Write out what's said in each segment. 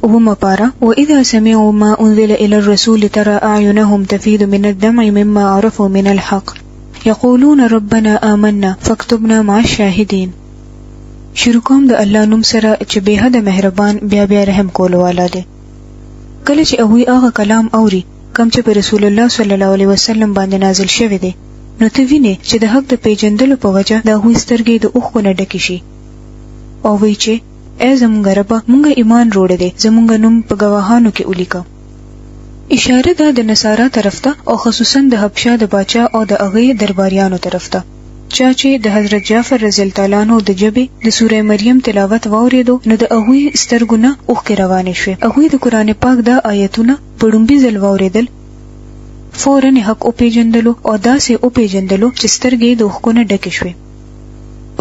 ومپارا وإذا سمعوا ما أنزل إلى الرسول ترى أعينهم تفيض من الدمع مما عرفوا من الحق يقولون ربنا آمنا فاكتبنا مع الشاهدين. شروع کوم د الله نوم سره چې به حد مهربان بیا بیا رحم کول والا دی. کله چې هغه کلام اوري کوم چې په رسول الله صلی الله علیه وسلم باندې نازل شوی دی نو ته ویني چې د حق د پیژندلو په وجه د هغوی سترګې د اوښکو نه ډکې شي او وایي چې ای زمونږ ربه مونږ ایمان روړی دی زمونږ نوم په ګواهانو کې ولیکه. اشاره ده د نصارا طرف ته او خصوصا د حبشه د باچا او د هغې درباریانو طرف ته چا چې د حضرت جعفر رضی الله تعالی عنہ د جبې د سوره مریم تلاوت واوریدو نو د هغوی سترګونه اوښکې روانې شوې. هغوی د قران پاک دا آیتونه په ډومبي ځل واوریدل فورا حق او پیژندلو او داسې او پیژندلو چې سترګې د اوښکو نه ډکې شوې.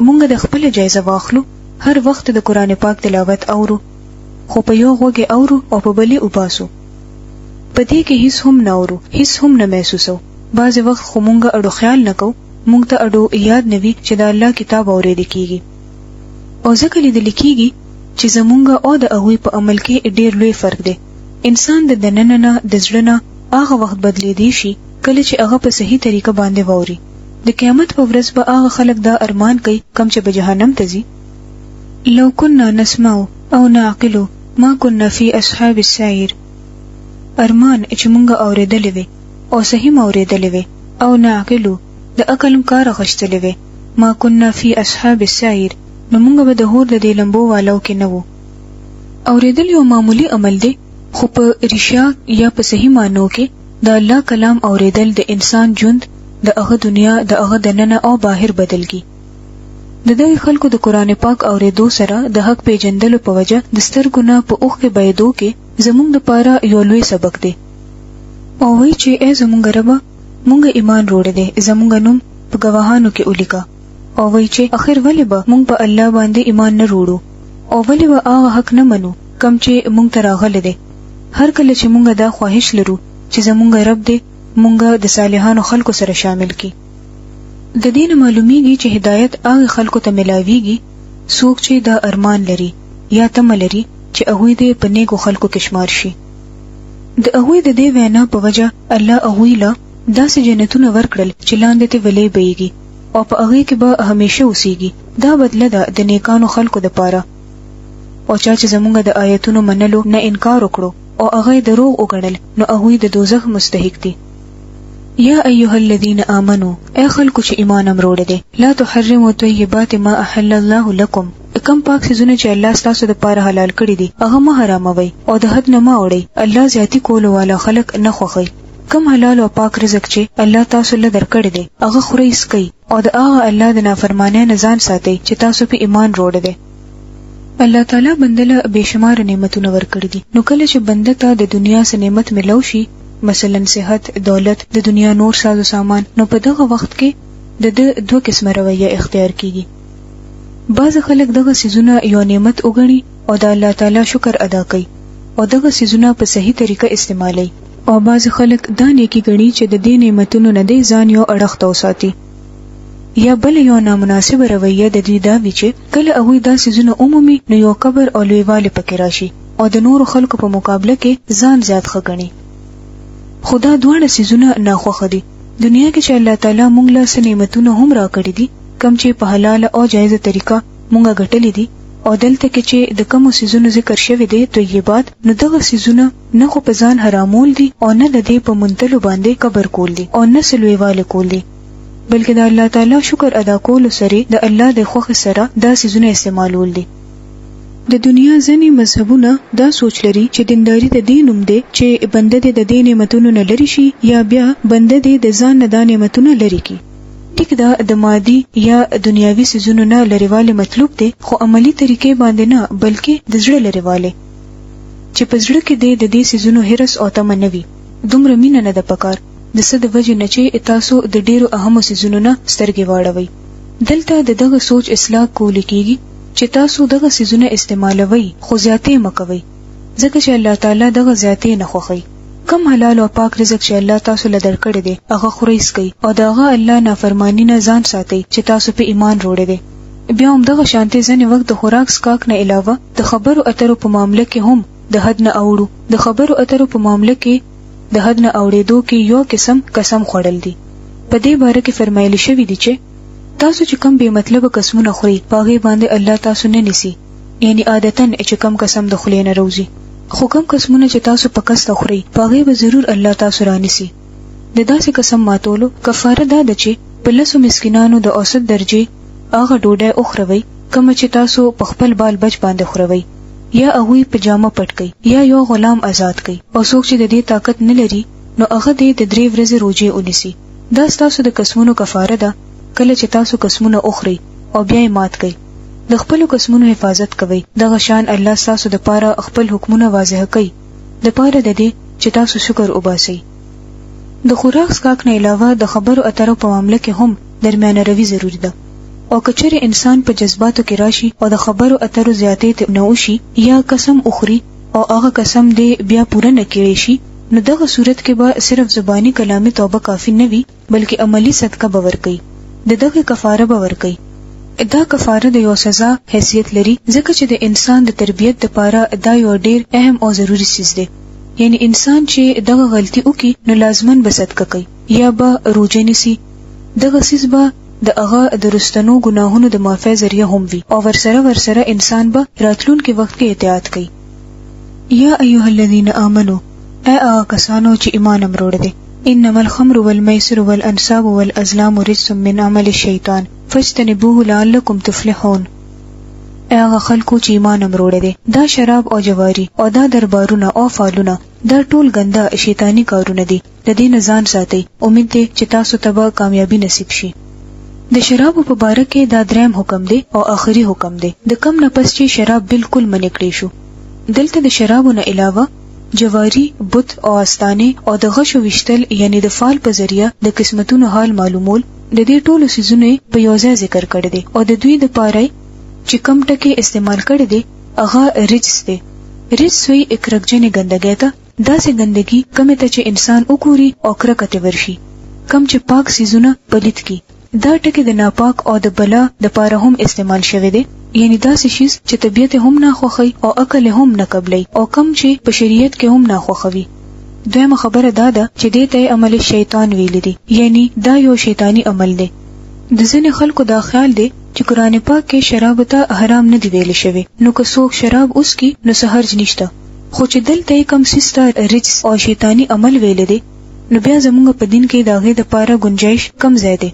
مونږ د خپل جایزه واخلو هر وخت د قران پاک تلاوت اورو خو په یو غوږ اورو او په بلې وباسو په دې کې هیڅ هم نه اورو هیڅ هم نه محسوسو. بعض وخت خو مونږ اډو خیال نکو مونږ ته اډو یاد نوي چې د الله کتاب اورېدل کیږي او ځکه لیدل کیږي چې زمونږ او د هغوی په عمل کې ډېر لوی فرق دی. انسان د دننه نه د زړه نه هغه وخت بدلیدي شي کله چې هغه په صحیح طریقه باندې ووري. د قیامت په ورځ به هغه خلک دا ارمان کوي کم چې به جهنم ته ځي لو كنا نسمع او نعقل ما كنا في اصحاب السعير. ارمان چې مونږ اورېدلې وي او صحیح اورېدلې وي او نعقلو د عقل کار غشتلې وي ما كنا في اصحاب السعير نو مونږ به د هور د دې لمبو والو کې نه وو. اورېدل یو معمولی عمل دی خو په رښتیا یا په صحیح معنی کې د الله کلام اورېدل د انسان ژوند د هغه دنیا د هغه دننه او بهر بدل کی. د دې خلکو د قران پاک اورېدو سره د حق پیژندلو په وجه د سترګو نه په اوښ کې بيدو کې زمونږ لپاره یو لوی سبق دی. او وایي چې ای زمونږ ربه مونږ ایمان وروړی دی زمونږ نوم په ګواهانو کې ولیکه. او وایي چې اخر ولې به مونږ په الله باندې ایمان نه وروړو او ولې به هغه حق نه منو کم چې مونږ ته راغلی دی. هر کله چې مونږ دا خواهش لرو چې زمونږ رب دی مونږ د صالحانو خلکو سره شامل کی. د دین معلومیږي چې هدایت هغه خلکو ته ملاويږي څوک چې دا ارمان لري یا تم لري چې هغه دې په نیکو خلکو کې شمار شي. د هغه د دې وینا په وجه الله هغه له داسې جنتونه ورکړل چې لاندې ته ولې بيږي او په هغه کې به همیشه اوسيږي. دا بدله ده د نیکانو خلکو د پاره. او چې زمونږ د آیتونو منلو نه انکار وکړو او هغه دروغ وګڼل نو هغه د دوزخ مستحق دي. یا ایها الذین آمنوا ای خلکو چې ایمان امروړي دي لا تحرموا طیبات ما احل الله لكم. کم پاک سيزونه چې الله ستاسو د پاره حلال کړی دي هغه مه حراموي او د حد نه ما وړي. الله زیاتی کول والا خلق نه خوخي. کم حلال او پاک رزق چې الله تاسو له درکړی دي هغه خوري اسکي او د هغه الله د نافرمانه نه ځان ساتي چې تاسو په ایمان وروړي دي. الله تعالی بندله بشمار نعمتونه ورکړي دي. نو کله چې بنده ته د دنیا سره نعمت ملو شي مثلا صحت دولت د دنیا نور سازو سامان نو په دغه وخت کې د دوه قسمه رویه اختیار کیږي. بعض خلک دغه سيزونه یو نعمت وګڼي او د الله تعالی شکر ادا کوي او دغه سيزونه په صحیح طریقه استعمالي او بعض خلک دا نیکی ګڼي چې د دې نعمتونو نه دی ځان یو اړخ ته وساتي. یا بل یو نامناسب رویه د دې دا وی چې کله هغه دا سيزونه عمومي نو یو کبر او لویواله پکې راشي او د نور خلکو په مقابله کې ځان زیات خګني. خدا دوه سيزونه ناخوخه دي. دنیا کې چې الله تعالی مونږ له نعمتونو هم راکړي دي کم چې په حلاله او جایزه طریقه مونږه ګټلې دي او دلته کې چې د کوم سيزونو ذکر شوی دی طیبات نو دغه سيزونه نه خو په ځان حرامول دي او نه د دې په منتلو باندې کبر کول دي او نه سلويواله کول دي بلکې د الله تعالی شکر ادا کول سره د الله د خوښ سره دا سيزونه استعمالول دي. د دنیا ځینی مذهبونه دا سوچ لري چې دینداری د دینوم دی چې بنده د دې نعمتونو نه لري شي یا بیا بنده د ځان نه د نعمتونو لري کی. ټیک دا د مادي یا دنیاوي سيزونو نه لريواله مطلوب دی خو عملی طریقې باندې نه بلکې د زړه لريواله چې په زړه کې د دې سيزونو هرس او تمنوي دومره مینه نه د پکار د څه د وجه نه چې تاسو د ډیرو اهمو سيزونو نه سترګې واړوي. دلته دغه سوچ اصلاح کول کیږي چې تاسو دغه سيزونه استعمالوي خو زیاتې مکوي ځکه چې الله تعالی دغه زیاتې نه خوښي. کم حلال او پاک رزق چې الله تاسو له درکړي دي هغه خوري اسکي او دغه الله نافرمانی نه ځان ساتي چې تاسو په ایمان وروړي دي. بیا هم دغه شانتي ځنې وخت د خوراک سکاک نه علاوه د خبرو اترو په معاملې کې هم د حد نه اوړو. د خبرو اترو په معاملې کې د حد نه اوړېدو کې یو قسم خوړل دي. په دې باره کې فرمایلی شوی دی چې تاسو چې کم بې مطلب قسمونه خوري پاغي باندې الله تاسو نه نیسي، یعنی عادتن چې کم قسم د خولې نه روزي، خو کم قسمونه چې تاسو په قصد خوري پاغي به ضرور الله تاسو رانیسي. د داسې قسم ماتولو کفاره دا ده چې په 10 مسکینانو د اوسط درجه هغه ډوډۍ اخروي کوم چې تاسو په خپل بال بچ باندې خوروي، یا هغه په جامه پټ کړي یا یو غلام آزاد کړي. او څوک چې د دې طاقت نه لري نو هغه د 3 ورځې روزه ونیسي. دا تاسو د قسمونو کفاره ده کله چې تاسو قسمونه اخري او بیا یې مات کړي. د خپل قسمونو حفاظت کوي. دغه شان الله تاسو د پاره خپل حکمونه واضح کوي د پاره د دې چې تاسو شکر وباسئ. د خوراک څښاک نه علاوه د خبرو اترو په معاملې کې هم درمیانه روي ضروری ده. او کچره انسان په جذباتو کې راشي او د خبرو اترو زیاتې نه وشي یا قسم اخري او هغه قسم دې بیا پوره نه کړي شي، نو دغه صورت کې به صرف زبانی کلامي توبه کافی نه وي بلکې عملی صدقه به ورکړي. دغه کفاره به ورکړي. دا کفاره د یو سزا حیثیت لري ځکه چې د انسان د تربیت لپاره دا یو ډیر اهم او ضروری چیز دی. یعنی انسان چې دغه غلطي وکړي نو لازمن به صدقه کوي یا به روزه نیسي. دغه چیز به د هغه د رستنو ګناهونو د معافی ذریعہ هم وي او ورسره انسان به راتلونکي وخت کې احتیاط کوي. یا ایها الذین آمنو، اے هغه کسانو چې ایمان امروړ دي، انما الخمر والمیسر والانصاب والازلام رجس من عمل الشیطان فاجتنبوه لعلکم تفلحون. هغه خلکو چې ایمان امروړ دي، دا شراب او جواری او دا دربارونه او فالونه دا ټول ګنده شیطانی کارونه دي. د دې نه ځان ساتئ. امید دی چې تاسو ته به کامیابی نصیب شي. د شراب په باره کې دا دریم حکم دی او آخري حکم دی. د کم نه پس چې شراب بالکل منع کړی شو. دلته د شرابو نه علاوه جواری، بت او استانه او د غشو وشتل یعنی د فال په ذریعہ د قسمتونو حال معلومول د دې ټولو سيزونو په یو ځای ذکر کړی دی. او د دوی د پاره چې کم ټکی استعمال کړی دی هغه رجس دی. رجس وی اکرګجنې ګندګي ته داسې ګندګي کومه ته چې انسان وګوري او کرکته ورشي، کم چې پاک سيزونه پلیت کی. دا ټکی د ناپاک او د بلا د پاره هم استعمال شوی دی، یعنی داسې شی چې طبيعت هم نه خوخي او عقل هم نه قبلي او کم چې په شریعت کې هم نه خوخوي. دویمه خبره دا ده چې دې ته عمل شیطان ویل دي، یعنی دا یو شیطانی عمل دی. د ځینې خلکو دا خیال دی چې قرآن پاک کې شراب ته حرام نه دی ویل شوی، نو که څوک شراب اوس کی نو سحرج نشته. خو چې دلته کم سیستا رجس او شیطانی عمل ویل دي نو بیا زموږ په دین کې داغه د پاره گنجائش کم زیاده.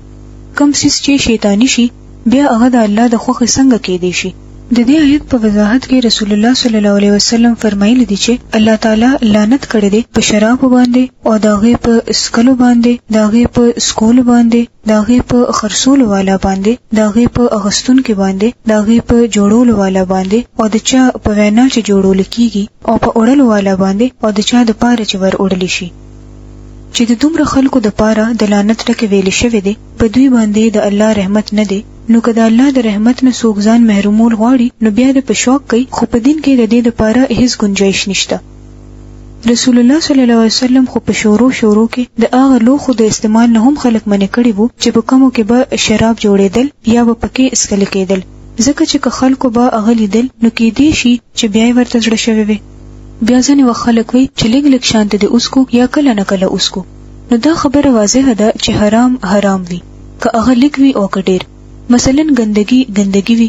کم سیس چې شیطانی شي بیا هغه د الله د خوښ څنګه کې دی شي. د دې آیت په وضاحت کې رسول الله صلی الله علیه وسلم فرمایلی دي چې الله تعالی لعنت کړی دی په شراب باندې او داغه په اسکلو باندې، داغه په سکول باندې، داغه په خرصول والا باندې، داغه په اغستون کې باندې، داغه په جوړول والا باندې او د چا په وینا چې جوړول کیږي او په اورل والا باندې او د چا د پاره چې ور اورل شي. چې د دومره خلکو د پاره د لعنت ټکی ویل شوی دی په دوی باندې د الله رحمت نه دی. نو کله الله د رحمت نه څوک ځان محرومول غواړي نو بیا د پښوک کوي، خو په دین کې د دې لپاره هیڅ گنجائش نشته. رسول الله صلی الله علیه وسلم خو په شروع کې د هغه لوخو د استعمال نه هم خلک منع کړي وو چې په کومو کې به شراب جوړېدل یا به پکې اسکل کېدل، ځکه چې خلکو به هغه لیدل نو کې دی شي چې بیا ورته زړه شوی وي. بیا ځنې خلک وي چې لګ شانت دي اوسکو یا کله نه کله اوسکو. نو دا خبره واضحه ده چې حرام وي که هغه لګ وي او کډیر. مثلا ګندګي وي،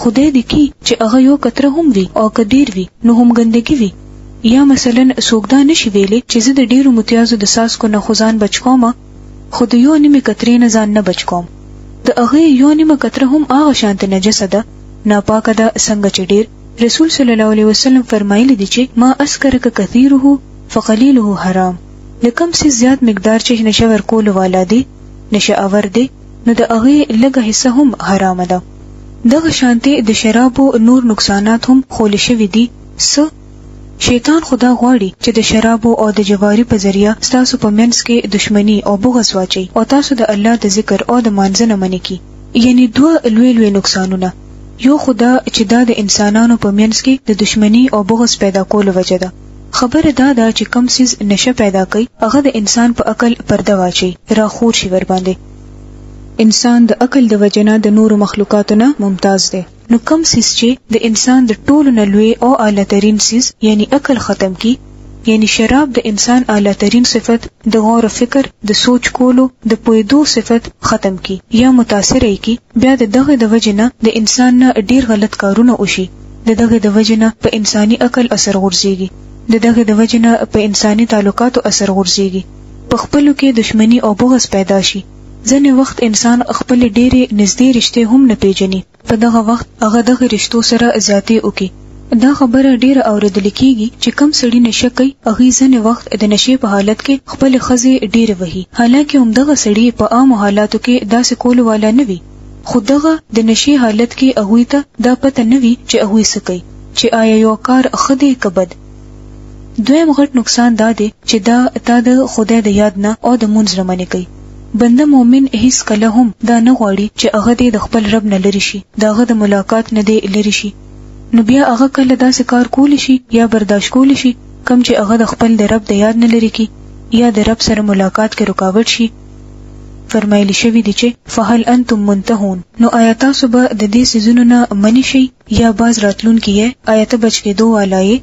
خدای دې کی چې هغه یو کتره هم وي او کډیر وي نو هم ګندګي وي. یا مثلا سوګدا نشي ویلې چې زه د ډیرو متیازو د ساس کو نه خزان بچ کوم، خود یو نیمه کترې نه ځان نه بچ کوم. د هغه یو نیمه کتره هم هغه شانت نجسه ده، ناپاکه ده څنګه چې ډیر. رسول صلی الله علیه وسلم فرمایلی دي چې ما اسکرک کثیره فقلیله حرام. لکم سي زیات مقدار چې نشه ورکول والا دي، نشه اور دي، نو د هغه لږه حصہ هم حرام ده. دغه شانتي د شرابو نور نقصانات هم خول شوی دي. شیطان خدا غواړي چې د شرابو او د جواری په ذریعہ تاسو په منځ کې دښمنی او بغض واچي او تاسو د الله د ذکر او د مانځنه منې کی. یعنی دوه لوی نقصانونه. یو خدا چې دا د انسانانو په منځ کې د دښمنی او بغض پیدا کول وجه ده. خبره دا چې کم سیز نشه پیدا کوي هغه د انسان په عقل پرده واچي، راخور شي ور باندې. انسان د عقل د وجنه د نور مخلوقاتو نه ممتاز دی. نو کم سیس چې د انسان د ټولو نه لوی او اعلی ترین سیس یعنی عقل ختم کی، یعنی شراب د انسان اعلی ترین صفت د غور فکر، د سوچ کولو، د پوهېدو صفت ختم کی یا متاثر کی، بیا دغه د وجنه د انسان نه ډیر غلط کارونه وشي، دغه د وجنه په انساني عقل اثر غورځيږي، دغه د وجنه په انساني تعلقاتو اثر غورځيږي، په خپلو کې دشمنی او بغض پیدا شي. ځنې وخت انسان خپل ډېرې نږدې رشتې هم نه پیژني، په دغه وخت هغه دغه رشتو سره زیاتې وکړي. دا خبره ډیره اوریدل کیږي چې کم سړی نشه کوي، هغه ځنې وخت د نشې په حالت کې خپل ښځې ډیره وهي، حالکه هم دغه سړی په عام حالاتو کې داسې کول والا نه وي، خو دغه د نشې حالت کې هغه ته دا پته نه وي چې هغه څه کوي، چې آیا یو کار خدای کبد. دویم غټ نقصان دا دی چې دا تا د خدای د یاد نه او د مونږ رمنې کوي. بنده مومن هیڅ کله هم دا نه غواړي چې هغه د خپل رب نه لری شي، داغه د ملاقات نه دی لری شي. نو بیا هغه کله داسې کار کول شي یا برداشت کول شي کم چې هغه د خپل د رب د یاد نه لری کی یا د رب سره ملاقات کې رکاوټ شي. فرمایلی شوی دی چې فهل انتم منتهون، نو آیا تاسو به د دې سيزونو نه منی شي یا باز راتلون کیه آیت بچ کې دوه علای.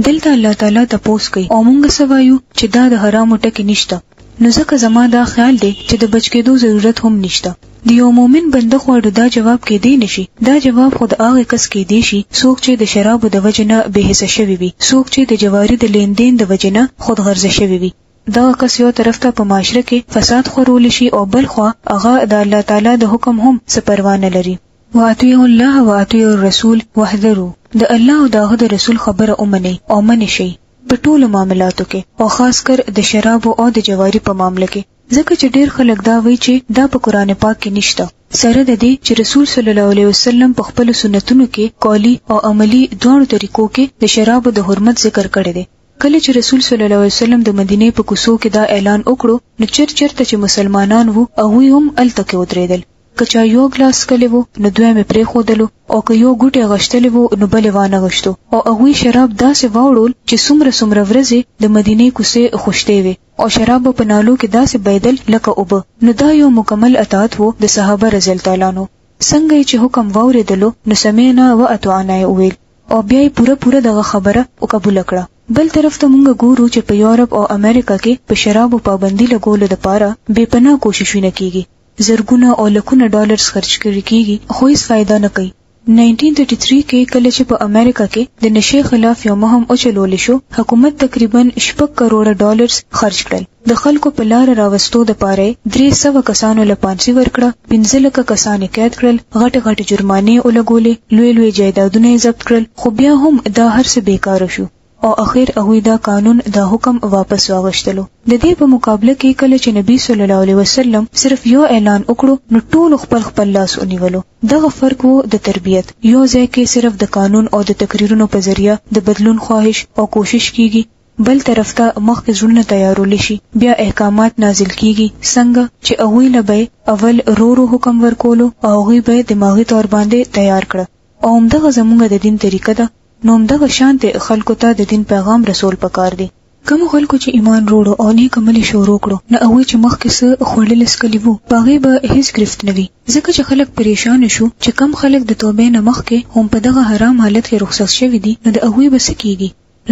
دلته الله تعالی تاسو کوي او مونږ سوایو چې دا د حرامو ټکی نشته، نو ځکه زما دا خیال دی چې د بچ کېدو ضرورت هم نشته. د یو مؤمن بنده خو دا جواب کې دی نشي، دا جواب خود هغه کس کې دی شي څوک چې د شرابو د وجنه به حصہ شوی وي، څوک چې د جواری د لیندین د وجنه خود غرضه شوی وي. دا کس یو طرف ته په معاشره کې فساد خورول شي او بل خو هغه د الله تعالی د حکم هم څه پروا نه لري. واطیعوا الله واطیعوا الرسول واحذروا، د الله او د رسول خبره اومني او منی شي په ټولو معاملاتو کې، او خاص کر د شراب او د جواری په معاملې کې، ځکه چې ډیر خلک دا وایي چې دا په قران پاک کې نشته، سره د دې چې رسول صلی الله علیه وسلم په خپل سنتونو کې قولی او عملی دوه طریقو کې د شراب د حرمت ذکر کړی دی. کله چې رسول صلی الله علیه وسلم د مدینه په کوڅو کې دا اعلان وکړو، نو چرته چې مسلمانان وو هغه هم الته کې ودرېدل، کچا یو ګلاس کلی وو نو دوی مې پرې خودلو، او که یو ګوټه غشتلې وو نو بلې وانه غشتو، او هغه شراب داسې واوړول چې څومره ورځې د مدینه کوڅې خوشته وي، او شراب په نالو کې داسې بيدل لکه اوبه. نو دا یو مکمل اطاعت وو د صحابه رضی الله تعالی عنهم. څنګه چې حکم واوریدلو نو سمینا و اطعنا ویل، او بیا پوره دغه خبره او قبول کړه. بل طرف ته مونږ ګورو چې په یورپ او امریکا کې په شرابو پابندي لګولو لپاره بے پناه کوششونه کیږي، زرګونه او لکونه ډالرز خرج کیږي، خو هیڅ فائدہ نه کوي. 1933 کې کله چې په امریکا کې د نشې خلاف یو مهم او چلول شو، حکومت تقریبا 6 کروڑ ډالرز خرج کړل. د خلکو په لار راوستو د پاره 300 کسانو له پانسي ورکړه، 15 کسان قید کړل، غټ جرمانه ولګولې، لوی جایدادونه ضبط کړل، خو بیا هم دا هر څه بیکاره شو او اخر هغه دا قانون دا حکم واپس واغشتلو. د دې په مقابله کې کله چې نبی صلی الله علیه وسلم صرف یو اعلان وکړو نو ټول خپل لاس ونیولو. دغه فرق وو د تربیت، یو ځای کې صرف د قانون او د تقریرونو په ذریعہ د بدلون خواهش او کوشش کیږي، بل طرف ته مخکې ځړنه تیارول شي، بیا احکامات نازل کیږي، څنګه چې هغه لبه اول رو حکم ورکولو او هغه به دماغي تور باندې تیار کړ. او همدغه زموږ د دین طریقه ده. نو همدغه شانته خلکو ته د دین پیغام رسول پکار دی. کوم خلکو چې ایمان وروړو او نیک عمل شروع کړو، نه هغه چې مخکې څه خړل اسکلی وو، باغې به هیڅ گرفت نه وي، ځکه چې خلک پریشان شو چې کم خلک د توبې نه مخکې هم په دغه حرام حالت کې رخصت شوی دي، نو د هغه به سکیږي.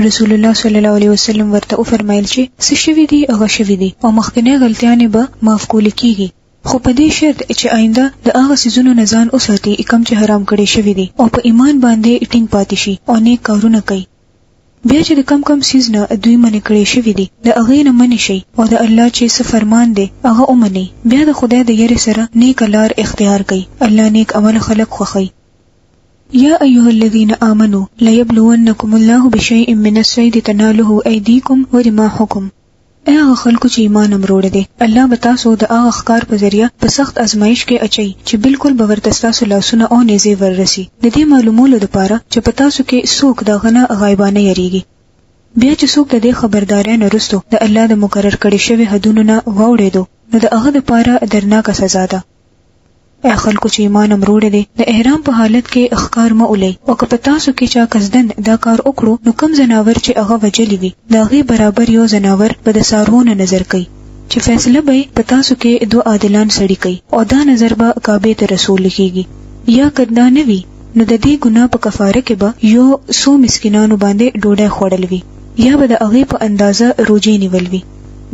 رسول الله صلی الله علیه وسلم ورته فرمایل چې څه شوی دي هغه شوی دي، او مخکنه غلطیاں به معاف کول کیږي، خو په دې شرط چې آینده د هغه سيزونو نه ځان اوساتي کم چې حرام کړي شوی دي، او په ایمان باندې ټینګ پاتې شي او نیک کارونه کوي. بیا چې د کم سیز نه دوی منې کړي شوی دي، د هغه نه منې شي او د الله چې څه فرمان دی هغه اومني، بیا د خدای د یری سره نیک لار اختیار کوي. الله نیک عمل خلق خوخي. یا ایها الذین آمنوا ليبلونکم الله بشیء من الصید تناله ایدیکم ورماحکم. هغه خلکو چې ایمان امروړ دي، الله به تاسو د هغه ښکار په ذریعہ په سخت ازمایش کې اچي چې بالکل به ورته تاسو لاسونه او نيزي وررسي. د دې معلومولو لپاره چې په تاسو کې څوک د غنه غایبانه یریږي، بیا چې څوک د دې خبرداري نه رسټو د الله د مقرر کړي شوی حدونو نه واوړېدو، نو د هغه لپاره درناکه سزا ده. خلکو چې ایمان امروړ دي، د احرام په حالت کې اخکار مولي، او که په تاسو کې چا قصدن دا کار وکړو، نو کم زناور چې هغه وجلی وي دا غي برابر یو زناور په د سارونه نظر کوي، چې فیصله به په تاسو کې دوه عادلان سړي کوي او دا نظر به کعبه ته رسول کیږي یا کدا نه وي نو د دې ګناه په کفاره کې به یو 100 مسکینانو باندې ډوډۍ خوړل وي یا به د هغه په اندازه روزي نیول وي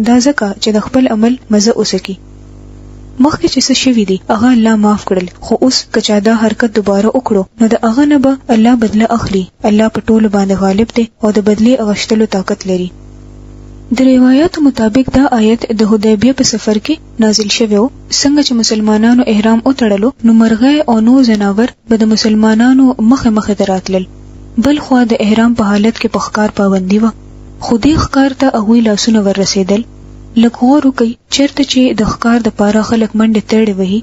دا ځکه چې د خپل عمل مزه وسکي مخکې چې څه شوي دي هغه الله معاف کړل خو اوس کچا دا حرکت دوباره وکړو نو د هغه نه به الله بدله اخلي الله په ټولو باندې غالب دی او د بدلی اغشتلو طاقت لري د روایت مطابق دا آیت د حدیبیه په سفر کې نازل شوی و څنګه چې مسلمانانو احرام وتړلو نو مرغه او نو زناور به د مسلمانانو مخه دراتلل بل خو د احرام په حالت کې په ښکار پابندي و خو دې ښکار ته هغوی لاسونه ور رسیدل لکه غور کوي چرته چې د ښکار د پاره خلک منډه تړي وهي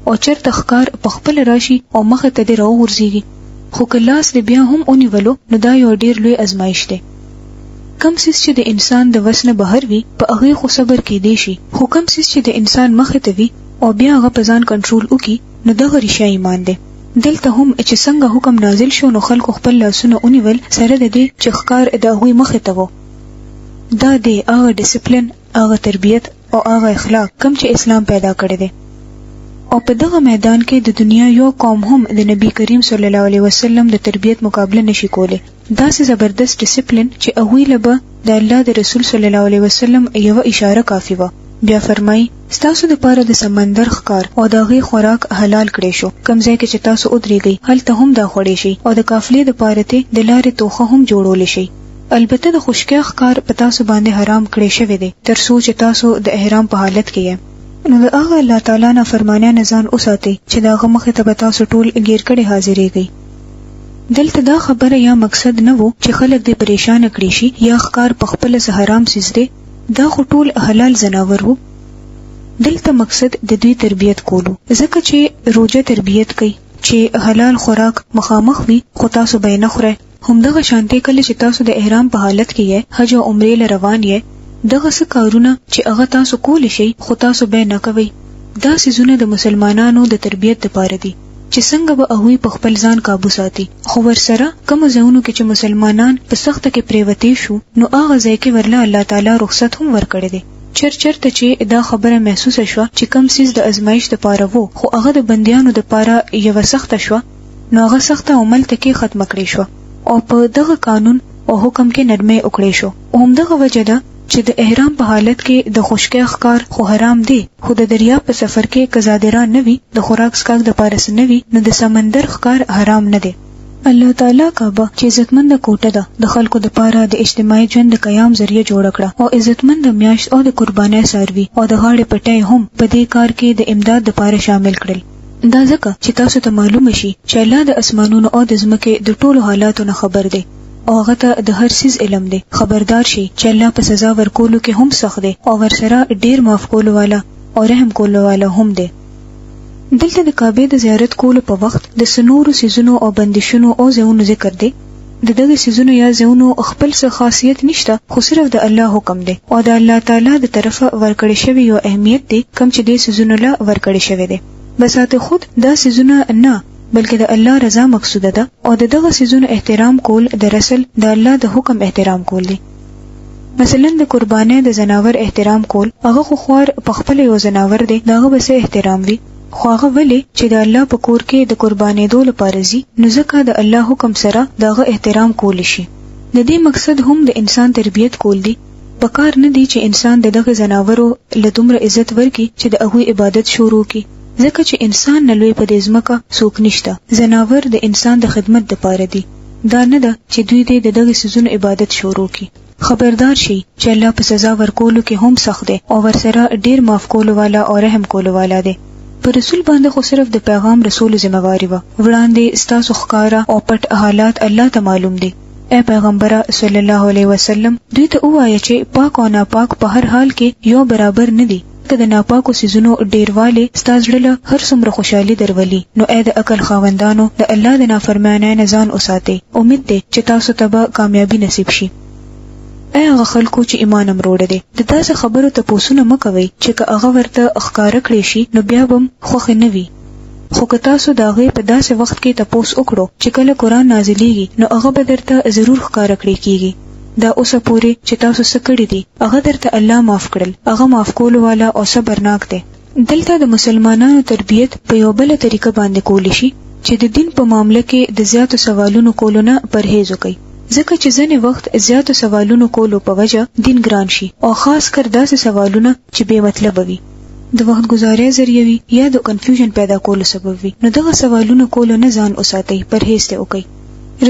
او چرته ښکار په خپل راشي او مخه ته دی راوورځيږي خو کلاس دې بیا هم اونیولو نو دا یو ډیر لوی ازمایش دی کم سیس چې د انسان د وسنه بهر وي په هغه خو صبر کې دی شي خو کم سیس چې د انسان مخه ته وي او بیا هغه په ځان کنټرول وکي نو دغه ریشه ایمان دی دلته هم چې څنګه حکم نازل شو نو خلکو خپل لاسونه اونیول سره د دې چې ښکار د هغه مخه ته وو دا دی هغه ډیسپلین هغه تربیت او هغه اخلاق کم چې اسلام پیدا کړی دی او په دغه میدان کې د دنیا یو قوم هم د نبی کریم صلی الله علیه وسلم د تربیت مقابله نشي کولی دا سه زبردست ډیسپلین چې هغه لبه د الله د رسول صلی الله علیه وسلم یو اشاره کافی و بیا فرمای تاسو د پاره د سمندر ښکار او دغه خوراک حلال کړی شو کمزې کې چې تاسو ودرېږئ هلته هم دا خوړې شي او د قافلې د پاره ته د لارې توخه هم جوړول شي البته د خوشکه ښکار په تاسو باندې حرام کړی شوی دی تر څو چې تاسو د احرام په حالت کې یې نو د هغه الله تعالی نه فرمانه نه ځان اوساتئ چې داغه مخه ته تاسو ټول غیر کړي حاضرېږئ دلته دا خبره یا مقصد نه وو چې خلک دې پریشان کړي شي یا ښکار په خپل حرام سیز دی دا خو ټول حلال زناور وو دلته مقصد د دوی تربیت کولو ځکه چې روزه تربیت کوي چې حلال خوراک مخامخ وي خو تاسو به نه خورئ همدغه شانتي کله چې تاسو د احرام په حالت کې یې حج او عمره ل روان یې دغه څه کارونه چې هغه تاسو کول شي خو تاسو به نه کوئ دا سيزونه د مسلمانانو د تربيت لپاره دي چې څنګه به هغه په خپل ځان काबू ساتي خو ورسره کوم ځایونو کې چې مسلمانان په سخت کې پریوتی شو نو هغه ځای کې ورله الله تعالی رخصت هم ورکړي دي چرته چې دا خبره محسوسه شو چې کم سیس د ازمایش لپاره وو خو هغه د بنديانو لپاره یو سخت شو نو هغه سخت عمل تکي ختم کړی شو او په دغه قانون او حکم کې نرمه وکړې شو هم دغه وجه ده چې د احرام په حالت کې د خوشکه ښکار خو حرام دی خو د دریاب په سفر کې قزادران نه وي د خوراک سکاک د پارس نه وي نو د سمندر ښکار حرام نه دی الله تعالی کعبه چې عزتمند کوټه ده د خلکو د پاره د اجتماعي ژوند د قیام ذریعہ جوړ کړه او عزتمند میاشت او د قربانۍ ساروي او د غاړې پټای هم په دې کار کې د امداد لپاره شامل کړل دا ځکه چې تاسو ته معلومه شي چې الله د اسمانونو او د ځمکې د ټولو حالاتو نه خبر دی او هغه ته د هر سیز علم دی خبردار شي چې الله په سزا ورکولو کې هم سخت دی او ورسره ډیر معاف کولو والا او رحم کولو والا هم دی دلته د کعبه د زیارت کولو په وخت د سنورو سيزونو او بندشونو او ځایونو ذکر دی دغه سيزونو یا ځایونو خپل څه خاصیت نشته خو صرف د الله حکم دی او د الله تعالی د طرفه ورکړی شوی یو اهمیت دی کوم چې د سيزونو لا ورکړی شوی دی بساته خود دا سيزونه نه بلکې د الله رضا مقصوده ده او دغه سيزونو احترام کول د رسول د الله د حکم احترام کول دي مثلا د قربانۍ د زناور احترام کول هغه خو خوار په خپل یو زناور دی دغه به احترام وي خو هغه ولی چې د الله په کور کې د قربانۍ دول لپاره زی نو ځکه د الله حکم سره دغه احترام کول شي د دې مقصد هم د انسان تربیت کول دي پکار نه دی چې انسان دغه زناورو له دومره عزت ورکړي چې د هغه عبادت شروع کړي ځکه چې انسان نه لوی په دې ځمکه څوک نشته زناور د انسان د خدمت لپاره دي دا نه ده چې دوی دغه سيزونو عبادت شروع کړي خبردار شي چې الله په سزا ورکولو کې هم سخت دی او ورسره ډیر معاف کولو والا او رحم کولو والا دی پر رسول باندې خو صرف د پیغام رسول ذمہواری و وړاندې ستاسو ښکارا او پټ حالات الله ته معلوم دي اے پیغمبر صلی الله علیه وسلم دوی ته وایي چې پاک او ناپاک په هر حال کې یو برابر نه دي د ناپاکو سيزونو ډیرواله ستاسو هر څومره خوشحالي درولي نو اې د عقل خاوندانو د الله د نافرمانۍ نه ځان اوساتئ امید دې چې تاسو ته به کامیابی نصیب شي اے هغه خلکو چې ایمان امروړ دي د تاسو خبرو ته پوښتنه مکوئ چې که هغه ورته ښکار کړی شي نو بیا هم خوخ نه وي خو که تاسو داغه په داسې وخت کې تاسو وکړو چې کله قران نازلېږي نو هغه به درته ضرور ښکار کړی کیږي دا اوسه پورې چې تاسو څه کړی دي هغه درته الله معاف کړل، هغه معاف کولو والا او صبرناک دی. دلته د مسلمانانو تربیت په یو بل طریقه باندې کولی شي چې د دین په معاملې کې د زیاتو سوالونو کولو نه پرهیز وکړي، ځکه چې ځینې وخت زیاتو سوالونو کولو په وجه دین ګران شي او خاص کر داسې سوالونه چې بے مطلب وي، د وخت گزارې ذریعہ وي یا د کنفیوژن پیدا کولو سبب وي، نو دغه سوالونه کولو نه ځان اوساتئ، پرهیز ته وکړئ.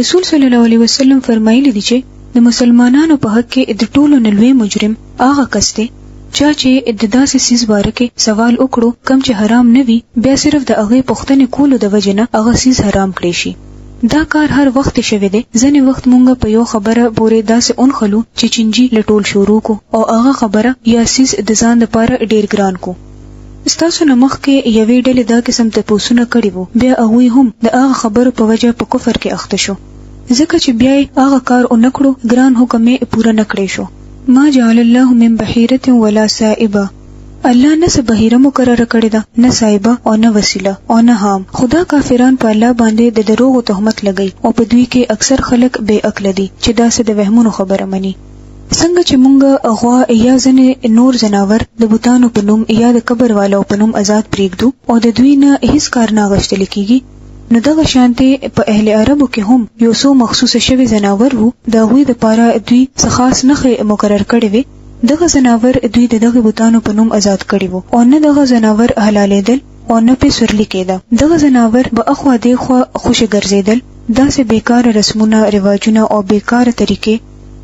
رسول صلی الله علیه وسلم فرمایلی دي چې د مسلمانانو په حق کې د ټولو نه لوی مجرم هغه کس دی چې د داسې سیز باره کې سوال وکړو کم چې حرام نه وي، بیا صرف د هغه پوښتنې کولو د وجه نه هغه سیز حرام کړی شي. دا کار هر وخت شوی دی. ځینې وخت مونږ په یو خبره پورې داسې اونخلو چې چنجي لټول شروع کو او هغه خبره یا سیز د ځان لپاره ډیر ګران کو. ستاسو نه مخکې یوې ډلې دا قسم تپوسونه کړي وو، بیا هغوی هم د هغه خبرو په وجه په کفر کې اخته شو، ځکه چې بیا هغه کار اونکړو، ګران حکم یې پوره نکړی شو. ما جعل الله من بحیرة ولا سائبه، الله نه څه بحیره مقرره کړې ده، نه سایبه او نه وسیله او نه هام. خدا کافران په الله باندې د دروغو تهمت لګي او په دوی کې اکثر خلک بے عقل دي چې داسې د وهمونو خبره مني. څنګه چې مونږ غوا یا ځنې نور جناور د بوتانو په نوم یا د قبر والو په نوم آزاد پریږدو او د دوی نه هیڅ کار نه غشتل کیږي، نو دغه شانته په اهل عربو کې هم یو څو مخصوصه شوی جناور وو، دا غوی د پاره دوی څه خاص نخې مقرر کړي وي. دغه جناور دوی دغه بوتانو په نوم آزاد کړي وو او نه دغه جناور حلالېدل او نه په سورلی کېده. دغه جناور به اخوا دیخوا خوشي ګرځیدل، داسې بیکار رسمونه، رواجونه او بیکار طریقې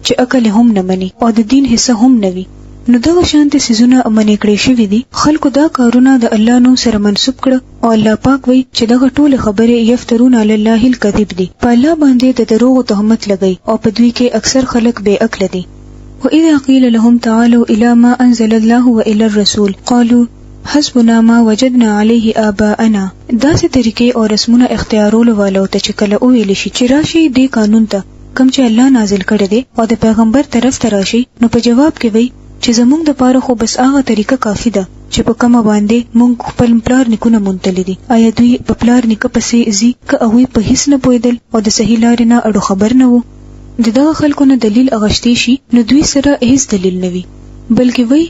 چې عقل هم نه مني او د دین حصہ هم نه وي. نو دغه شانته سيزونه منې کړې شوې دي. خلکو دا کارونه د الله نوم سره منسوب کړ او الله پاک وایي چې دغه ټول خبره یفترون علی الله الکذب دي، په الله باندې د دروغ تهمت لګي او په دوی کې اکثر خلک بے عقل دي. واذا قيل لهم تعالوا الى ما انزل الله والى الرسول قالوا حسبنا ما وجدنا عليه آباءنا. داسې طریقې او رسمونه اختیارولو والو ته چې کله ویل شي چې راشي دې قانون ته کوم چې الله نازل کړی دی او د پیغمبر طرف ته راشي، نو په جواب کې وایي چې زمونږ د پاره خو بس هغه طریقه کافی ده چې په کومه باندې مونږ خپل پلار نیکونه مونتلې دي. آیا دوی په پلار نیکه پسې ځي که هغوی په هیڅ نه پوهېدل او د صحیح لارې نه اړو خبر نه وو؟ د دغه خلکو نه دلیل اغشتی شي نو دوی سره هیڅ دلیل نه وي، بلکې وایي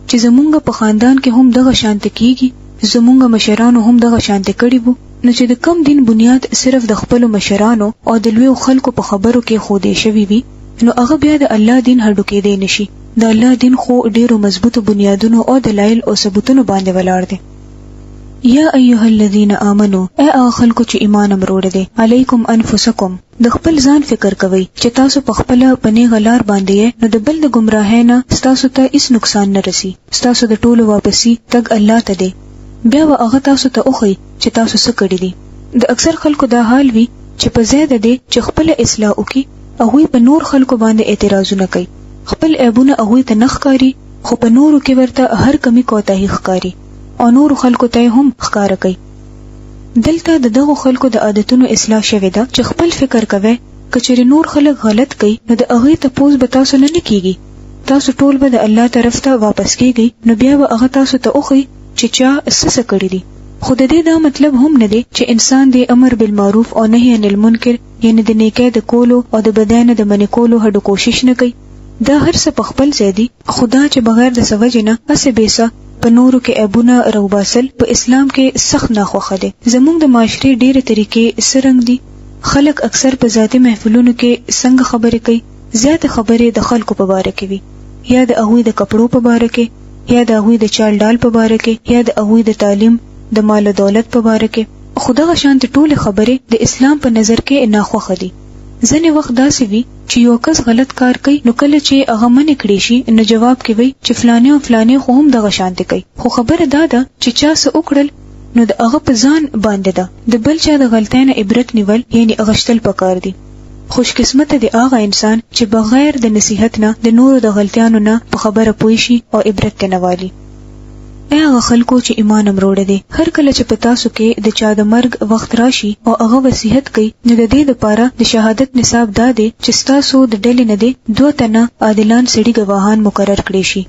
چې زمونږ په خاندان کې هم دغه شانته کیږي، زمونږ مشرانو هم دغه شانته کړي وو. نو چې د کم دین بنیاد صرف د خپل مشرانو او د لوی خلکو په خبرو کې خوده شوی وي، نو هغه بیا د الله دین هډو کې دی نشي. د الله دین خو ډیرو مضبوطو بنیادونو او دلایل او ثبوتونو باندې ولاړ دی. یا ایها الذین آمنو، اے هغه خلکو چې ایمان امروړ دي، علیکم انفسکم، د خپل ځان فکر کوئ چې تاسو په خپل پنی غلار باندې نو د بل د گمراهۍ نه تاسو ته هیڅ نقصان نه رسی، تاسو د ټولو واپسی تک الله ته دی. بیا هغه تاسو ته اوخی چې تاسو څه کړی دي. د اکثر خلکو دا حال وي چې په زیاده دي چې خپل اصلاح وکي، هغه په نور خلکو باندې اعتراضونه کوي، خپل عیبونه هغه ته نخکاری، خو په نورو کې ورته هر کمی کوتاهی ښکاری او نور خلکو ته هم ښکارا کوي. دلته د دغه خلکو د عادتونو اصلاح شوه ده چې خپل فکر کوي کچېر نور خلک غلط کوي نو د هغه ته پوز به تاسو نه کیږي، تاسو ټول به د الله طرف ته واپس کیږي، نو بیا به هغه تاسو ته اوخی چې چا څه کړی دي. خو د دې دا مطلب هم نه دی چې انسان د امر بالمعروف او نهي عن المنکر یعنی د نیکۍ د کولو او د بدانه د منې کولو هډو کوشش نه کوي. دا هر څه په خپل ځای دي، خدا چې بغیر د سوجې نه اسه بیسه په نورو کې عیبونه روباسل په اسلام کې سخت ناخوښه دي. زموږ د معاشري ډېرې طریقې سرنګ دي. خلک اکثر په ذاتي محفلونو کې څنګه خبرې کوي، زیات خبرې د خلکو په باره کې وي، یا د هغوی د کپړو په باره کې، یا د هغوی د چال ډال په باره کې، یا د هغوی د تعلیم د مال او دولت په باره کې. خو دغه شانتې ټولې خبرې د اسلام په نظر کې ناخوښه دي. ځینې وخت داسې وي چې یو کس غلط کار کوي، نو کله چې هغه منې کړی شي نو جواب کې وي چې فلانه او فلانه خو هم دغه شانتې کوي. خو خبره دا ده چې چا څه وکړل نو د هغه په ځان باندې ده، د بل چا د غلطۍ نه عبرت نیول یعنی اغشتل پکار دي. خوش قسمته دی هغه انسان چې بغیر د نصیحت نه د نورو د غلطیانو نه په خبره پوي شي او عبرت نه والی. اے هغه خلکو چې ایمان امروړ دي، هر کله چې په تاسو کې د چا د مرګ وخت راشي او هغه وصیت کوي، نو د دې لپاره د شهادت نصاب دا دی چې تاسو د ډلې نه دي 2 تنه عادلان سړي گواهان مقرر کړي شي،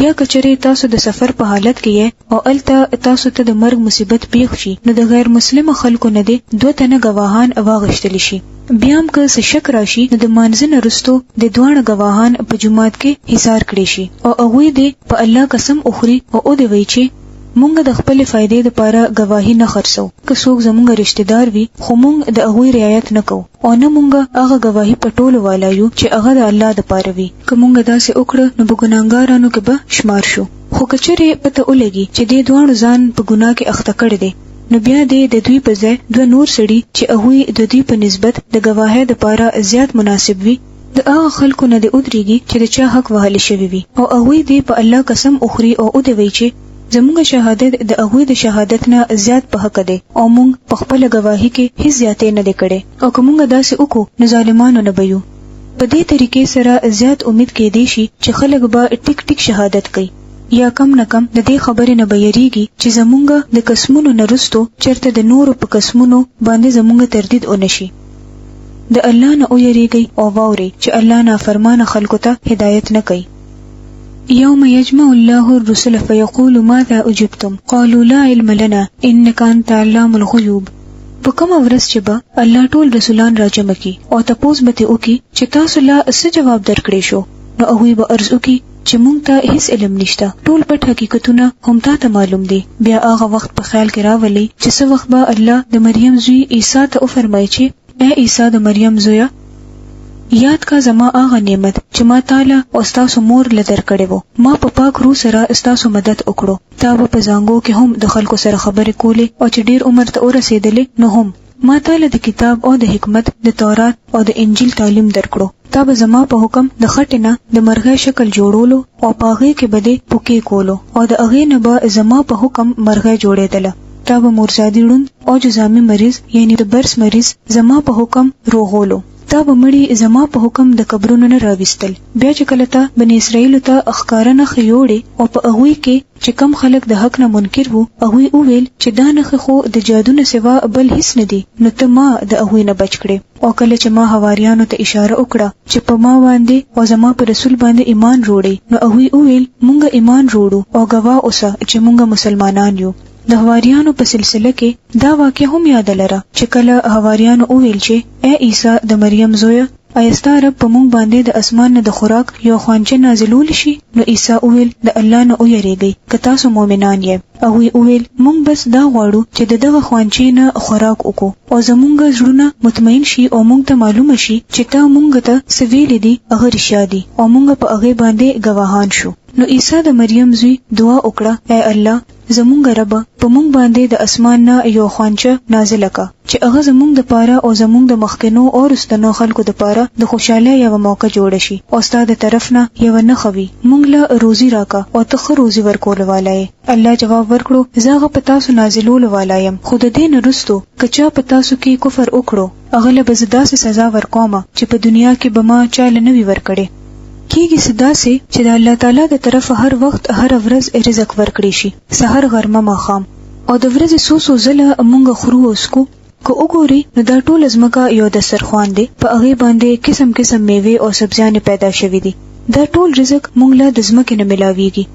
یا کچره تاسو د سفر په حالت کې او الته تاسو ته د مرګ مصیبت پیښ شي نو د غیر مسلم خلکو نه دي 2 تنه گواهان واغشتل شي. بیا هم که څه شک راشي نو د مانځنه رستو د دوه گواهان په جماعت کې حصار کړي شي او هغه دې په الله قسم اخري او دی وی چې مونږ د خپل فائدې لپاره گواهی نه خرڅو. که څوک زمونږ رشتہ دار وي خو مونږ د هغه رعایت نکو او نه مونږ هغه گواهی په ټولو والایو چې هغه د الله د پاره وي. که مونږ داسې وکړو نو ګناګارانو کې به شمار شو. خو کچره پته ولګي چې د دوه ځان په ګناه کې اخته کړی دي نو بیا د دوی په ځای 2 نور سړي چې هغه د دوی په نسبت د گواهی لپاره زیات مناسب وي د هغه خلکو نه د ودرېږي چې د چا حق وهل شوی وي او هغه دې په الله قسم اخري او دی وی چې زموږ شهادت د هغه د شهادت نه زیات په حق دی او موږ په خپل گواهی کې هیڅ زیاتې نه کړي او کومه داسې وکړو نو ظالمانو نه بيو. په دې طریقې سره زیات امید کې دی شي چې خلک به ټیک ټیک شهادت کوي یا کم نه کم د دې خبرې نه بیریږي چې زمونږ د قسمونو نرستو چرته د نورو په قسمونو باندې زمونږ تردید ونشي. د الله نه ویریږي او واوري چې الله نافرمانه خلکو ته هدایت نه کوي. يوم يجمع الله الرسل فيقول ماذا أجبتم قالوا لا علم لنا إنك أنت علام الغيوب. په کوم ورځ چې به الله ټول رسولان راجمع کی او تاسو به وکي چې تاسو لا څه جواب درکړې شو نو هغه به ارزو کی چې مونږ ته هیڅ علم نشته ټول پټ حقیقتونه هم ته معلوم دي. بیا هغه وخت په خیال کې راولي چې څه وخت به الله د مریم زوی عیسی ته وفرمایي چې اے عیسی د مریم زویا یاد کا زما هغه نعمت چې ما تعالی او تاسو مور لدر کړي وو. ما په پاک روح سره تاسو مدد وکړو. تا په زنګو کې هم د خلکو سره خبرې کولې او چې ډیر عمر ته ورسېدلې نو هم ما تعالی د کتاب او د حکمت د تورات او د انجیل تعلیم درکړو. تا به زما په حکم د خټینه د مرغه شکل جوړولو او پاغه کې بده پوکې کولو او د اغه نه به زما په حکم مرغه جوړېدله. تا به مرزادي ړوند او جزامي مریض یعنی د برس مریض زما په حکم روغولو. تا به مړي زما په حکم د قبرونو نه راوستل. بیا چې کله ته بنی اسرائیل ته اخکارنه خيوړې او په هغه کې چې کم خلک د حق نه منکر وو هغه وویل چې دا نه خو د جادو نه سوا بل هیڅ نه دي نو ته ما د هغه نه بچ کړې. او کله چې ما حواریانو ته اشاره وکړه چې په ما باندې او زما پر رسول باندې ایمان وروړي نو هغه وویل مونږ ایمان وروړو او گواه اوسه چې مونږ مسلمانان یو. د حواریانو په سلسله کې دا واقع هم یاد لره چې کله حواریانو وویل چې اے عیسی د مریم زوی ایستا رب په مونږ باندې د اسمان نه د خوراک یو خوانچه نازلول شي نو عیسی وویل د الله نه ویریږئ که تاسو مؤمنان یې. او ویل مونږ بس دا غواړو چې دغه خوانچه نه خوراک وکړو او زمونږ زړونه مطمئن شي او مونږ ته معلومه شي چې تا مونږ ته سویل دي هغه رښتیا دي او مونږ په هغه باندې گواهان شو. نو عیسی د مریم زوی دعا وکړه اے الله زمونږ رب په مونږ باندې د اسمان نه یو خوانچه نازل کړه چې هغه زمونږ د پاره او زمونږ د مخکینو او رستنو خلکو د پاره د خوشاله یو موقع جوړ شي او ستاسو د طرف نه یو نه خوي مونږ له روزي راکا او ته خو روزي ورکول والای. الله جواب ورکړو زغه په تاسو نازلول والایم خود دین رستو کچا په تاسو کې کفر وکړو هغه له بزداسه سزا ورکوما چې په دنیا کې بما چاله نه وی ورکړي کیږي صدا سي چې د الله تعالی د طرف هر وخت هر ورځ رزق ورکړي شي سحر غرمه ماخام او د ورځې سوسو زله مونږ خورو اسکو که وګوري نو دا ټول ازمکا یو د سرخوان دی په هغه باندې قسم قسم میوه او سبزیان پیدا شوي دي. دا ټول رزق مونږ له د ځمکې نه ملاويږي.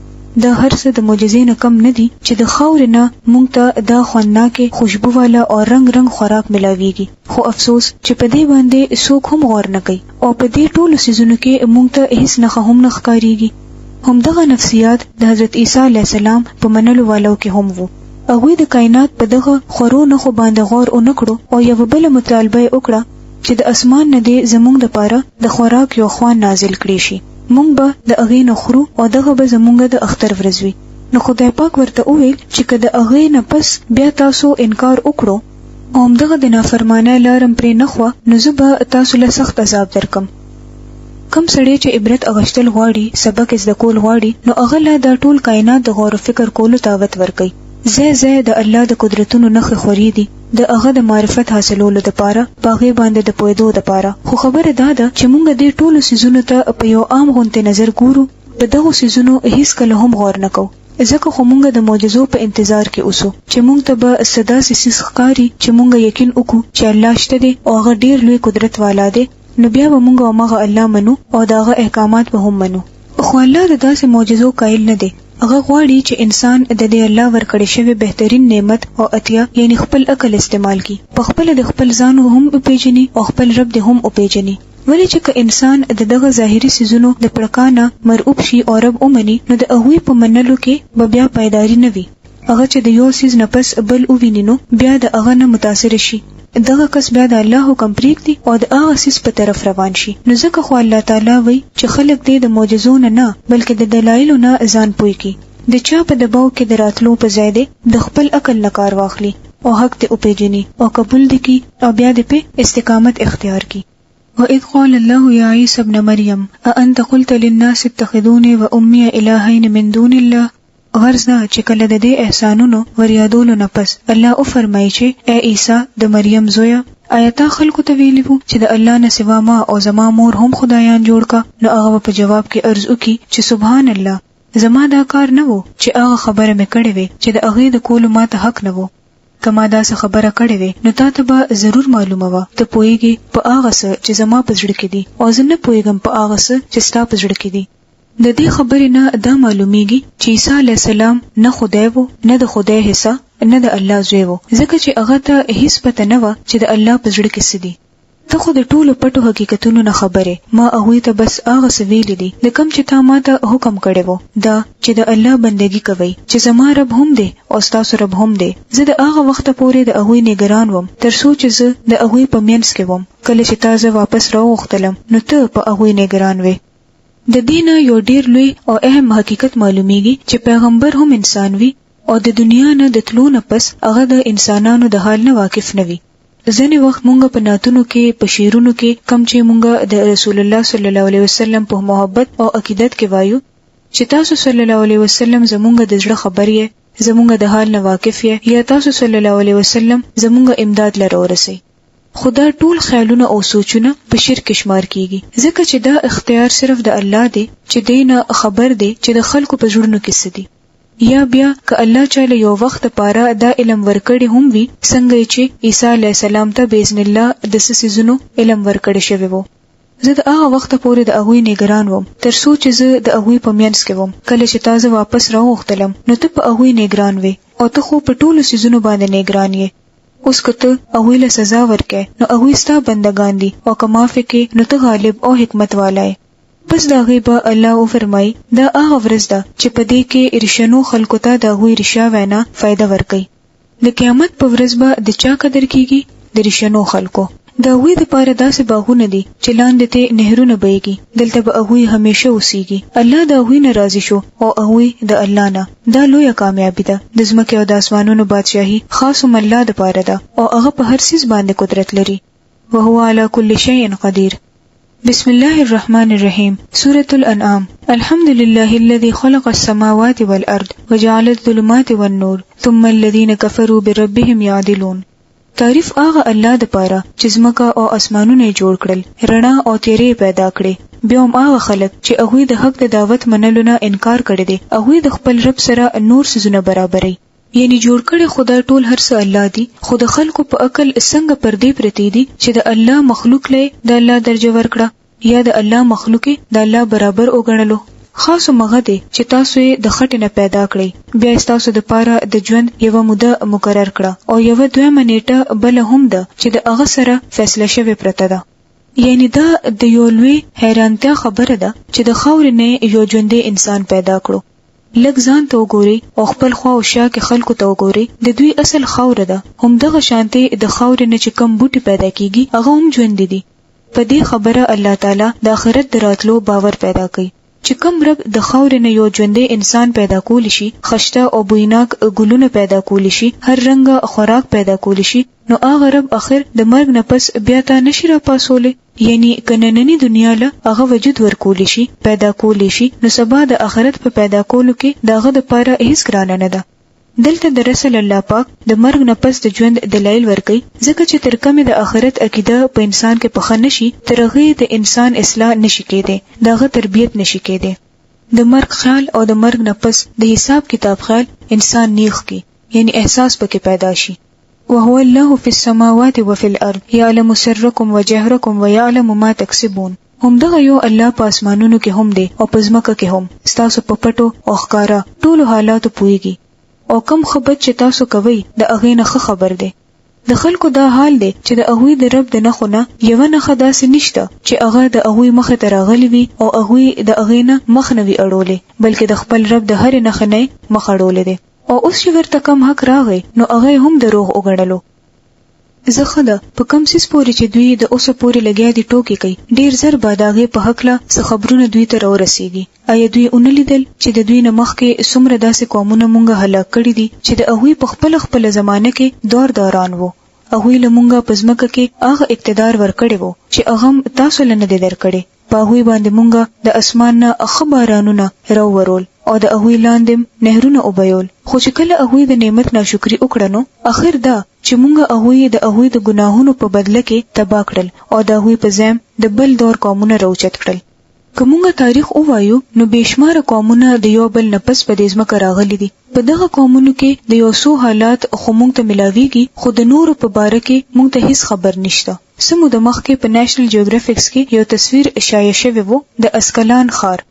دا هر څه د معجزې نه کم نه دي چې د خاور نه مونږ ته دا خوانناکه خوشبو والا او رنگ رنگ خوراک ملاويږي. خو افسوس چې په دې باندې څوک هم غور نه کوي او په دې ټولو سيزونو کې مونږ ته هیڅ نه هم نه ښکاریږي. هم دغه نفسیات د حضرت عیسی علی السلام په منلو والو کې هم وو. هغه د کائنات په دغه خورو نه خو باندې غور اونکړو او یو بل مطالبه وکړه چې د اسمان نه دی زمونږ د پاره د خوراک یو خوان نازل کړي شي مونږ به د اغې نه خورو او دغه به زمونږ د اختر ورځوي. نو خدای پاک ورته وویل چې کله اغې نه پس بیا تاسو انکار وکړو او دغه د نافرمانه لارم پرې نه خو نو زه به تاسو له سخت عذاب درکم. کم سړی چې عبرت اغشتل غواړي سبق زده کول غواړي نو هغه له د ټول کائنات د غور فکر کولو دعوت ورکړي. زه د الله د قدرتونو نخښه خوري دي د هغه د معرفت حاصلولو لپاره باغې باندې د پوهېدو لپاره. خو خبره دا ده چې موږ د ټولو سيزونو ته په یو عام غونډه نظر ګورو په دغه سيزونو هیڅ کله هم غور نه کوو ځکه خو موږ د معجزو په انتظار کې اوسو چې موږ ته به صدا سیس ښکاری چې موږ یقین وکړو چې الله شته دی او هغه ډیر لوی قدرت والا دی. نو بیا به موږ هغه الله منو او داغه احکامات به هم منو. خو الله د داسې معجزو قائل نه دی. هغه غواړي چې انسان د دې الله ورکړی شوی بهترین نعمت او عطیه یعنی خپل عقل استعمال کړي، په خپل د خپل ځان هم پیژني او خپل رب دې هم پیژني. ولې چې که انسان د دغه ظاهري سيزونو د پړکانه مرعوب شي او رب اومني، نو د هغه په منلو کې به بیا پایداری نه وي. هغه چې د یو سیز نه پس بل وویني نو بیا د هغه نه متاثر شي، دغه کس بیا د الله حکم پریږدي او د هغه سیز په طرف روان شي. نو ځکه خو الله تعالی وایي چې خلک دې د معجزو نه بلکې د دلایلو نه ځان پوي کی. د چا په دباو کې د راتلو په ځای دې د خپل عقل نه کار واخلي او حق ته وپیژني او قبول دي کی او بیا دې په استقامت اختیار کی. وَإِذْ قَالَ اللَّهُ يَا عِيسَى ابْنَ مَرْيَمَ أَأَنْتَ قُلْتَ لِلنَّاسِ اتَّخِذُونِي وَأُمِّيَ إِلَٰهَيْنِ مِن دُونِ اللَّهِ. غرض دا چې کله د دې احسانونو وریادولو نه پس الله او فرمایي چې اے عیسی د مریم زویا، آیا تا خلکو ته ویلی وو چې د الله نه سوا ما او زما مور هم خدایان جوړ کا؟ نو هغه په جواب کې عرض وکي چې سبحان الله، زما دا کار نه وو چې هغه خبره مې کړې وي چې د هغه د کولو ما ته حق نه وو. کما دا څه خبره کړې وي نو تا ته به ضرور معلومه وه، ته پوهیږي په هغه څه چې زما په زړه کې دي او زه نه پوهیږم په هغه څه چې ستا په زړه کې دي. د دې خبرې نه دا معلومیږي چې عیسی علیه السلام نه خدای وو، نه د خدای حصہ، نه د الله زوی وو، ځکه چې هغه ته هیڅ پته نه وه چې د الله په زړه کې څه دي. ته خو د ټولو پټو حقیقتونو نه خبره، ما هغه ته بس هغه څه ویلي دي د کوم چې تا ما ته حکم کړی وو، دا چې د الله بندگی کوي چې زما رب هم دی او تاسو رب هم دی. زه د هغه وخت پورې د هغه نگران وم تر څو چې زه د هغه په مینس کې وم. کله چې تاسو واپس راوختلم نو ته په هغه نگران وې. د دینه یو ډیر لوی او اهم حقیقت معلومیږي چې پیغمبر هم انسان وي او د دنیا نه د تلو نه پس هغه د انسانانو د حال نه واقف نه وي. ځینې وخت مونږ په ناتونو کې په شیرونو کې کم چې مونږ د رسول الله صلی الله علیه وسلم په محبت او عقیدت کې وایو چې تاسو صلی الله علیه وسلم زمونږ د زړه خبر یې، زمونږ د حال نه واقف یې، یا تاسو صلی الله علیه وسلم زمونږ امداد لره ورسئ. خدا ټول خیالونه او سوچونه په شرک شمار کیږي، ځکه چې دا اختیار صرف د الله دی چې دینه خبر دی چې د خلکو په زړونو کې څه دي. یا بیا که الله چاله یو وخت لپاره دا علم ورکړي هم وي، څنګه چې عیسی علیه السلام ته باذن الله د سيزونو علم ورکړي شوی وو. زه د هغه وخت پورې د هغه نگران وم تر څو چې زه د هغه په مینس کې وم. کله چې تاسو واپس راوختلم نو ته په هغه نگران وې او ته خو په ټولو سيزونو باندې نگران یې. اوس کته هغه له سزا ورکې نو هغه ستا بندگان دي او کما فکه نو ته غالب او حکمت والای. پس دا غیبه الله او فرمای دا هغه ورځ ده چې په دې کې ارشنو خلکو ته دا غوي رشا وینا فائدہ ورکي. د قیامت په ورځ به د چا قدر کیږي؟ د ارشنو خلکو. دا غوي د پاره داسې باغونه دي چې لاندې ته نهرونه بهيږي، دلته به غوي همیشه اوسيږي. الله دا غوي ناراضي شو او غوي د الله نه. دا لویه کامیابی ده. د زمکه او د اسمانونو بادشاہي خاص الله د پاره ده او هغه په هر څه باندې قدرت لري. وهو على كل شيء قدير. بسم الله الرحمن الرحيم. سورة الأنعام. الحمد لله الذي خلق السماوات والأرض وجعل الظلمات والنور ثم الذين كفروا بربهم يعدلون. تعریف هغه الله د پاره چې زمکه او اسمانونه جوړ کړل، رڼا او تیرې پیدا کړې. بیا هم هغه خلک چې هغه د حق د دعوت منلو نه انکار کړي دي، هغه د خپل رب سره نور سيزونه برابرې. یعنی جوړ کړي خدا ټول هر څه الله دی، خو د خلکو په عقل څنګه پردې پرتی دي چې د الله مخلوق له د الله درجه ورکړه یا د الله مخلوق د الله برابر وګڼلو. خاص مغه دی چې تاسو یې د خټې نه پیدا کړی، بیا تاسو د پاره د ژوند یو موده مقرر کړه او یو دویمه نیټه بل هم ده چې د هغه سره فیصله شوی پرته ده. یعنی دا د یو لوی حیرانتیا خبره ده چې د خاورې نه یو ژوندې انسان پیدا کړو. لږ ځان ته وګوري او خپل خوا او شا کې خلکو ته وګوري، د دوی اصل خاور ده. هم دغه شانته د خاورې نه چې کم بوټي پیدا کیږي هغه هم ژوند دي. په دې خبره الله تعالی د آخرت دراتلو باور پیدا کوي چې کوم رب د خاورې نه یو ژوندې انسان پیدا کول شي، خشته او بویناک ګلونه پیدا کول شي، هر رنګه خوراک پیدا کول شي، نو هغه رب اخر د مرګ نه پس بیا ته نشي را پاسولې. یعنی کنننی دنیا له هغه وجود ورکول شي، پیدا کول شي، نو سبا د آخرت په پیدا کولو کې داغه د پاره هیڅ ګرانه نه ده. دلته د رسول الله پاک د مرګ نه پس د ژوند دلایل ورکړي، ځکه چې تر کومه د آخرت عقیده په انسان کې پخه نشي، ترغه د انسان اصلاح نشي کېده، داغه تربیت نشي کېده. د مرګ خیال او د مرګ نه پس د حساب کتاب خیال انسان نیخ کی، یعنی احساس پکې پیدا شي. وهو الله في السماوات وفي الأرض يعلم سركم وجهركم ويعلم ما تكسبون. همدغه یو الله په اسمانونو کې هم دی او په ځمکه کې هم ستاسو په پټو او ښکارا ټولو حالاتو پوهیږي او کم خبر چې تاسو کوي د هغې نه خبر دی. د خلکو دا حال دی چې د هغوی د رب د نښو نه یوه نښه داسې نشته چې هغه د هغوی مخې ته راغلی وي او هغوی د هغې نه مخ نه وي اړولی، بلکې د خپل رب د هرې نښې نه مخ اړولی دی. او اوس چې ورته کم حق راغی نو هغه هم دروغ وګڼلو. زه ښه ده په کم څیز پورې چې دوی د اوسه پورې لګیا دي ټوکې کوي، ډېر زر به د هغې په هکله څه خبرونه دوی ته راورسېږي. آیا دوی ونه لیدل چې د دوی نه مخکې څومره داسې قومونه مونږه هلاک کړي دي چې د هغوی په خپله زمانه کې دوران وو. هغوی له مونږه په ځمکه کې هغه اقتدار ورکړی وو چې هغه تاسو له نه دی درکړی. په هغوی باندې مونږه د اسمان نه ښه بارانونه راوورول او د هغوی لاندې نهرونه وبهول. خو چې کله هغوی د نعمت ناشکري وکړه نو اخر دا چې مونږه هغوی د ګناهونو په بدله کې تباه کړل او د هغوی په ځای د بل دور قومونه راوچت کړل. که مونږه تاریخ ووایو نو بېشماره قومونه د یو بل نه پس په دې ځمکه راغلي دي. په دغه قومونو کې د یو څو حالات خو مونږ ته ملاویږي، خو د نورو په باره کې مونږ ته هیڅ خبر نشته. سمو د مخکې په نېشنل جیوګرافیکس کې یو تصویر شایع شوی وو د اسکلان ښار،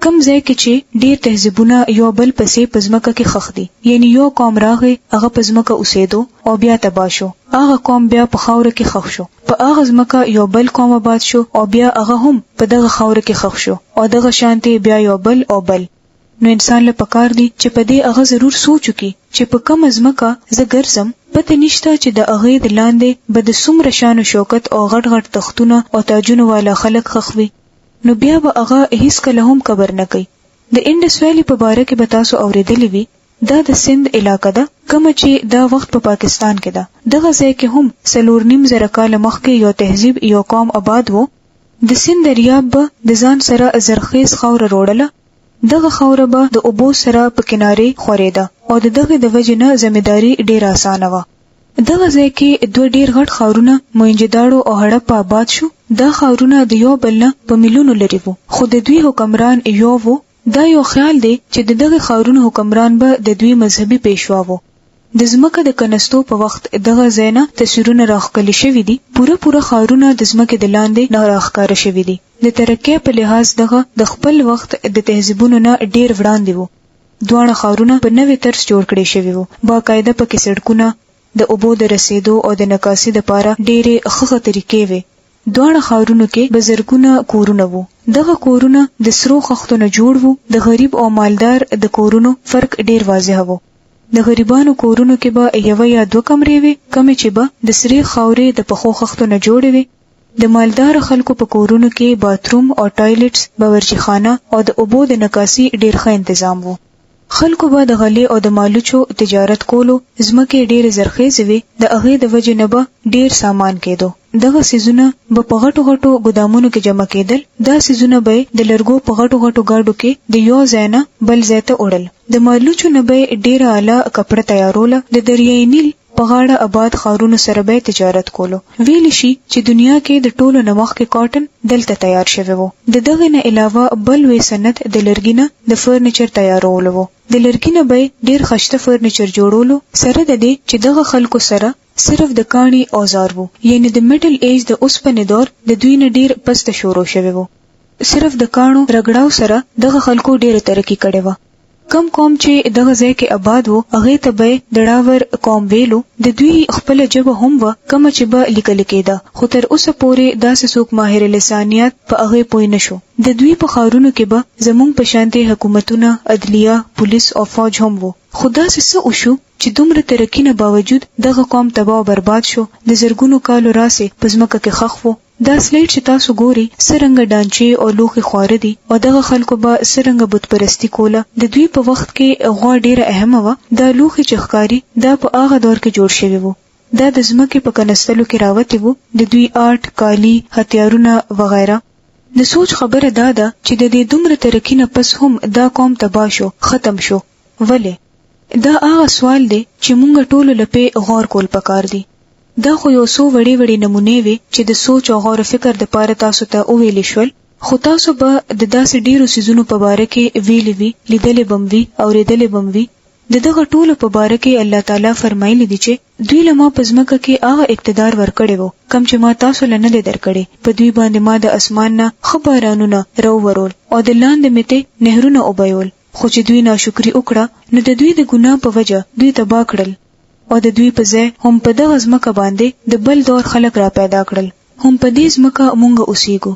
کم ځای کې چې ډیر تهذیبونه یو بل پسې په ځمکه کې خښ دي. یعنی یو قوم راغی هغه په ځمکه اوسېدو او بیا تباه شو، هغه قوم بیا په خاوره کې خښ شو، په هغه ځمکه یو بل قوم آباد شو او بیا هغه هم په دغه خاوره کې خښ شو او دغه شانتي بیا یو بل او بل. نو انسان له پکار دی چې په دې هغه ضرور سوچ وکړي چې په کوم ځمکه زه ګرځم، پته نشته چې د هغې د لاندې به د څومره شان او شوکت او غټ غټ تختونه او تاجونه والا خلک خښ وي، نو بیا به هغه هیڅ کله هم قبر نه کوي. د انډس ویلی په باره کې به تاسو اوریدلی وي، دا د سند علاقه ده کومه چې دا وخت په پاکستان کې ده. دغه ځای کې هم 4.5 کاله مخکې یو تهذیب یو قوم آباد وو. د سند دریاب به د ځان سره زرخیز خاوره روړله، دغه خاوره به د اوبو سره په کنارې خورېده او د دغه د وجې نه زمینداري ډېره اسانه وه. دغه ځای کې 2 ډېر غټ ښارونه موهنجوداړو او هړپه آباد شو. دا ښارونه د یو بل نه په میلیونو لرې وو، خو د دوی حکمران یو وو. دا یو خیال دی چې د دغه ښارونو حکمران به د دوی مذهبي پیشوا وو. د ځمکه د کنستو په وخت دغه ځای نه تصویرونه راښکلي شوي دي. پوره ښارونه د ځمکې د لاندې نه راښکاره شوي دي. د ترقۍ په لحاظ دغه د خپل وخت د تهذیبونو نه ډېر وړاندې وو. دواړه ښارونه په نوې طرز جوړ کړي شوي وو. باقاعده پکې سړکونه، د اوبو د رسېدو او د نکاسي دپاره ډېرې ښه طریقې وې. دواړه ښارونو کې بزرګونه کورونه وو. دغه کورونه د سرو خښتو نه جوړ وو. د غریب او مالدار د کورونو فرق ډېر واضح وو. د غریبانو کورونو کې به 1 یا 2 کمرې وي، کمې چې به د سرې خاورې د پخو خښتو نه جوړې وي. د مالدار خلکو په کورونو کې باتروم او ټایلټس، باورچیخانه او د اوبو د نکاسي ډېر ښه تنظیم وو. خلکو به د غلې او د مالوچو تجارت کولو. ځمکې ډېرې زرخیزې وې، د هغې د وجې نه به ډېر سامان کېدو. دغه سیزونه به په غټو ګودامونو کې جمع کېدل. دا سیزونه به د لرګو په غټو ګاډو کې د یو ځای نه بل ځای ته وړل. د مالوچو نه به ډېره اعلی کپړه تیاروله. د دریای نیل په غاړه آباد ښارونو سره به تجارت کولو. ویل شي چې دنیا کې د ټولو نه مخکې کاټن دلته تیار شوی وو. د دغه نه علاوه بل وی صنعت د لرګي نه د فرنیچر تیارولو وو. د لرګي نه به ډېر خشته فرنیچر جوړولو، سره د دې چې دغه خلکو سره صرف د کاڼي اوزار وو. یعنی د میډل ایج د اوسپنې دور د دوی نه ډېر پسته شروع شوی وو. صرف د کاڼو رګړاو سره دغه خلکو ډېره ترقي کړې وه. کم قوم چې دغه ځای کې آباد وو هغې ته به د ډاور قوم ویلو. د دوی خپله ژبه هم وه کومه چې به لیکل کېده، خو تر اوسه پورې داسې څوک ماهر لسانیات په هغې پوه نه شو. د دوی په ښارونو کې به زموږ په شانتې حکومتونه، عدلیه، پولیس او فوج هم وو. خو داسې څه وشو چې دومره ترقي نه باوجود دغه قوم تباه او برباد شو. د زرګونو کالو راسې په ځمکه کې ښخ وو. دا سلیټ چې تاسو ګوري څرنګه ډانچې او لوښي خواره دي او دغه خلکو به څرنګه بت پرستی کوله. د دوی په وخت کې غوا ډیره اهمه وه. دا لوښي چې ښکاري دا په هغه دور کې جوړ شوي وو. دا د ځمکې په کنستلو کې راوتي وو. د دوی آرټ، کالي، هتیارونه وغیره. د سوچ خبره دا ده چې د دې دومره ترقي نه پس هم دا قوم تباه شو، ختم شو. ولې؟ دا هغه سوال دی چې مونږ ټولو لپاره غور کول پکار دي. دا خو یو څو وړې نمونې وي چې د سوچ او غور فکر د پاره تاسو ته وویل شول، خو تاسو به د داسې ډیرو سيزونو په باره کې ویلي وي، لیدلې بم وي، اوریدلې بم وي. د دغه ټولو په باره کې الله تعالی فرمایلی دی چې دوی له ما په ځمکه کې هغه اقتدار ورکړی وو کم چې ما تاسو له نه دی درکړی. په دوی باندې ما د اسمان نه ښه بارانونه راوورول او د لاندې مې ته نهرونه اوبیول، خو چې دوی ناشکري وکړه نو د دوی د ګناه په وجه دوی تباه کړل او د دوی په ځای هم په دغه ځمکه باندې د بل دور خلک را پیدا کړل. هم په دې ځمکه مونږ اوسېږو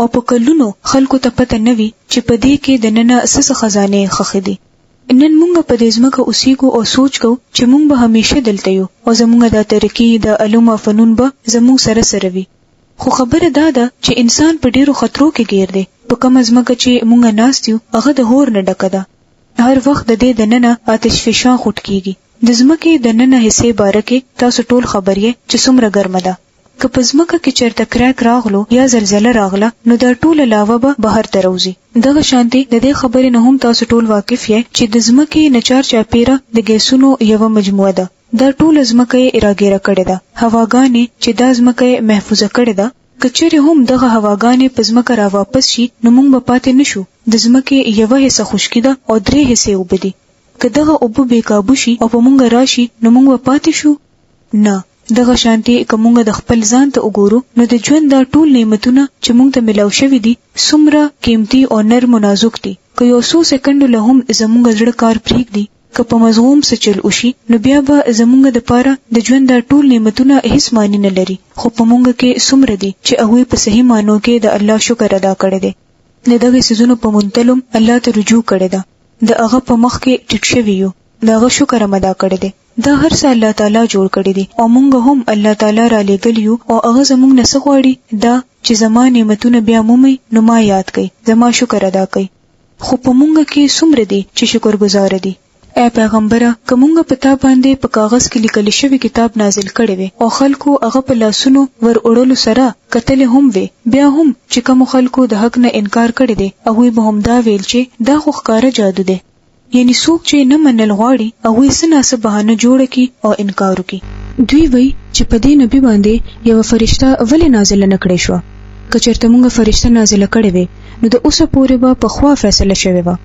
او په کلونو خلکو ته پته نه وي چې په دې کې د ننه څه خزانې ښخې دي. نن مونږ په دې ځمکه اوسېږو او سوچ کوو چې مونږ به همیشه دلته یو او زمونږ د ترقي د علوم او فنون به زمونږ سره سره وي. خو خبره دا ده چې انسان په ډیرو خطرو کې گیر دی. په کومه ځمکه چې مونږ ناست یو هغه د هور نه ډکه ده. هر وخت د دې د ننه آتش فشان خوټ کیږي. د ځمکې د ننه حصے باره کې تاسو ټول خبر یې چې څومره ګرمه ده. که په ځمکه کې چیرته کریک راغلو یا زلزله راغله نو دا ټوله لاوا به بهر ته راوځي. دغه شانتي د دې خبرې نه هم تاسو ټول واقف یې چې د ځمکې نچار چاپیره د ګیسونو یوه مجموعه ده. دا ټوله ځمکه یې راګیره کړې ده. هواګانې چې دا ځمکه یې محفوظه کړې ده، که چیرې هم دغه هواګانې په ځمکه را واپس شي نو موږ به پاتې نشو. د ځمکې یوه حصه خشکي ده او 3 حصې اوبه دي. که دغه اوبه بې کابو شي او په موږ راشي نو موږ به پاتې شو؟ نه. دغه شانتي که موږ د خپل ځان ته وګورو نو د ژوند دا ټول نعمتونه چې موږ ته ملاو شوي دي څومره قیمتي او نرم او نازک دي. که یو څو سکندو له هم زموږ زړه کار پرېږدي، که په مزغوم څه چل وشي نو بیا به زموږ دپاره د ژوند دا ټول نعمتونه هیڅ معنی نه لري. خو په موږ کې څومره دي چې هغوی په صحیح معنو کې د الله شکر ادا کړی دی. د دغې څیزونو په منتلم الله ته رجوع کړی ده. د هغه په مخ کې ټیټ شوي یو، د هغه شکر هم ادا کړی دی. دا هر څه الله تعالی جوړ کړی دي او موږ هم الله تعالی را لېږلی یو او هغه زموږ نه څه غواړي دا چې زما نعمتونه بیا مومئ نو ما یاد کړئ، زما شکر ادا کړئ. خو په موږ کې څومره دي چې شکر گزار دي؟ اے پیغمبره، که موږ په تا باندې په کاغذ کې لیکل شوی کتاب نازل کړی وي او خلکو هغه په لاسونو ور وړلو سره کتل هم وي، بیا هم چې کوم خلکو د حق نه انکار کړی دی هغوی به هم دا ویل چې دا خو ښکاره جادو دی. یعنی څوک چې نه منل غواړي هغوی څه ناڅه بهانه جوړه کړي او انکار وکړي. دوی وایي چې په دې نبي باندې یوه فرشته ولې نازله نه کړې شوه؟ که چېرته موږ فرشته نازله کړې وې نو د اوسه پورې به پخوا فیصله شوې وه،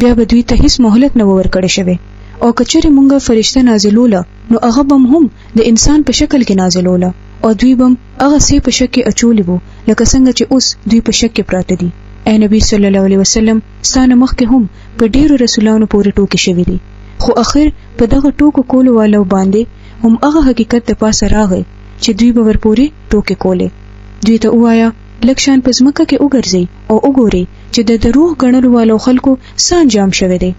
بیا به دوی ته هیڅ مهلت نه ورکړی شوی. او که چېرې موږ فرشته نازلوله نو هغه به هم د انسان په شکل کې نازلوله او دوی به هغه څه په شک کې اچولی وو لکه څنګه چې اوس دوی په شک کې پراته دي. اے نبی صلی الله علیه وسلم، ستانه مخکې هم په ډیرو رسولانو پورې ټوکې شوي دي، خو اخر په دغه ټوکو کولو والو باندې هم هغه حقیقت د پاسه راغی چې دوی به ورپورې ټوکې کولې. دوی ته ووایه لږ شان په ځمکه کې وګرځئ او وګورئ چې د دروغ ګڼلو والو خلکو څه انجام شوی دی.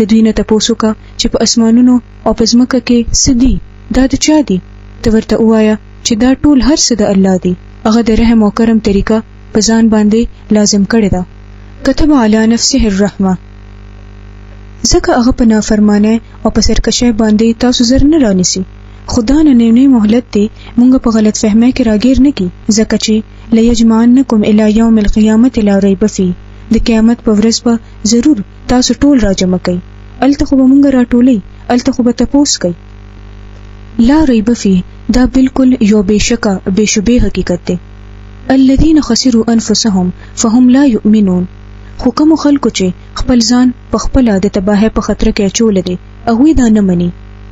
د دوی نه تپوس وکړه چې په اسمانونو او په ځمکه کې څه دي، دا د چا دي؟ ته ورته ووایه چې دا ټول هر څه د الله دی. هغه د رحم او کرم طریقه په ځان باندې لازم کړی ده. کتب علی نفسه الرحمه، ځکه هغه په نافرمانه او په سرکشۍ باندې تاسو زر نه رانیسي. خدا نه نیونی مهلت دی مونږ په غلط فهمۍ کې راګیر نه کی، ځکه چې لیجمعنکم الی یوم القیامت لا ریب فی، د قیامت په ورځ به ضرور تاسو ټول راجمع کوي. الته خو به مونږ راټولئ، الته خو به تپوس کوي. لا ریب فی دا بالکل یو بېشکه بېشبهې حقیقت دی. الذین خسروا انفسهم فهم لا یؤمنون، خو کوم خلکو چې خپل ځان په خپله د تباهۍ په خطر کې اچولی دی هغوی دا نه مني.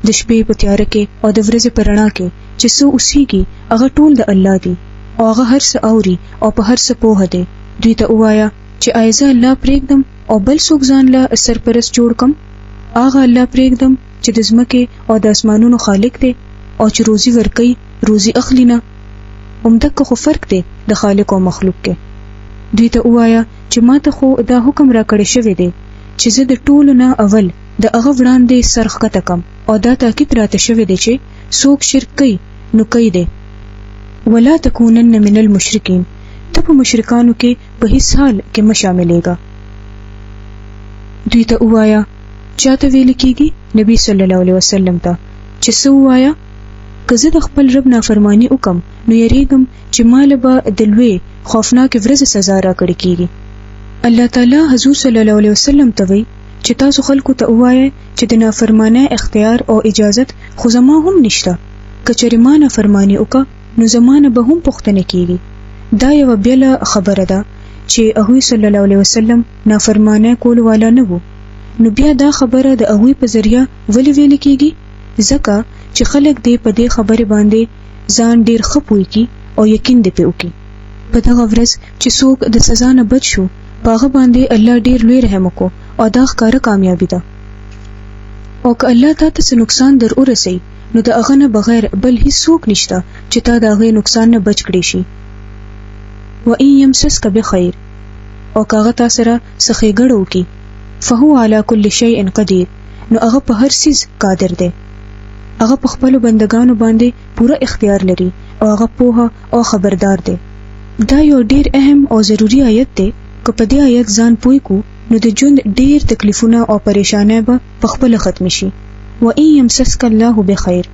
د شپې په تیاره کې او د ورځې په رڼا کې چې څه اوسیږي هغه ټول د الله دی او هغه هر څه اوري او په هر څه پوهه دی. دوی ته ووایه چې آیا زه الله پرېږدم او بل څوک ځان له سرپرست جوړ کم؟ هغه الله پرېږدم چې د ځمکې او د اسمانونو خالق دی او چې روزي ورکوي روزي اخلي نه. همدغه خو فرق دی د خالق او مخلوق کې. دوی ته ووایه چې ما ته خو دا حکم را کړی شوی دی چې زه د ټولو نه اول د هغه وړاندې سر ښکته کم او دا تاکید راته شوی دی چې څوک شرک کوي نو کوي دی. ولا تکونن من المشرکین، ته په مشرکانو کې په هیڅ حال کې مه شاملېږه. دوی ته ووایه چاته ویل کېږي؟ نبی صلی الله علیه وسلم ته چې څه ووایه؟ که زه د خپل رب نافرمانی وکم نو یریږم چې ماله به د لوی خوفناکې ورځې سزا راکړې کېږي. الله تعالی حضور صلی الله علیه وسلم ته وایي چې تاسو خلکو ته ووایئ چې د نافرمانۍ اختیار او اجازت خو زما هم نشته. که چېرې ما نافرماني وکړه نو زما نه به هم پوښتنه کېږي. دا یوه بېله خبره ده چې هغوی صلی الله علیه وسلم نافرمانۍ کولو والا نه وو، نو بیا دا خبره د هغوی په ذریعہ ولې ویل کیږي؟ ځکه چې خلک دې په دې خبره باندې ځان ډیر ښه پوي کی او یقین دې په وکي. په دغه ورځ چې څوک د سزا نه بچ شو په هغه باندې الله ډیر لوی رحم وکړو او دا ښکاره کامیابی ده. او که الله تا ته څه نقصان در ورسوي نو د هغه نه بغیر بل هیڅوک نشته چې تا د هغه نقصان نه بچ کړي شي. وَإِن يَمْسَسْكَ بِخَيْرٍ او که هغه تا سره څه ښېګړه وکړي فهو علی کل شیء قدیر نو هغه په هر څیز قادر دی. هغه په خپلو بندګانو باندې پوره اختیار لري او هغه پوهه او خبردار دی. دا یو ډیر اهم او ضروری آیت دی. که په دې آیت ځان پوه کو نو د ژوند ډیر تکلیفونه او پریشانای به په خپل ختم شي. وَإِن يَمْسَسْكَ اللَّهُ بِخَيْرٍ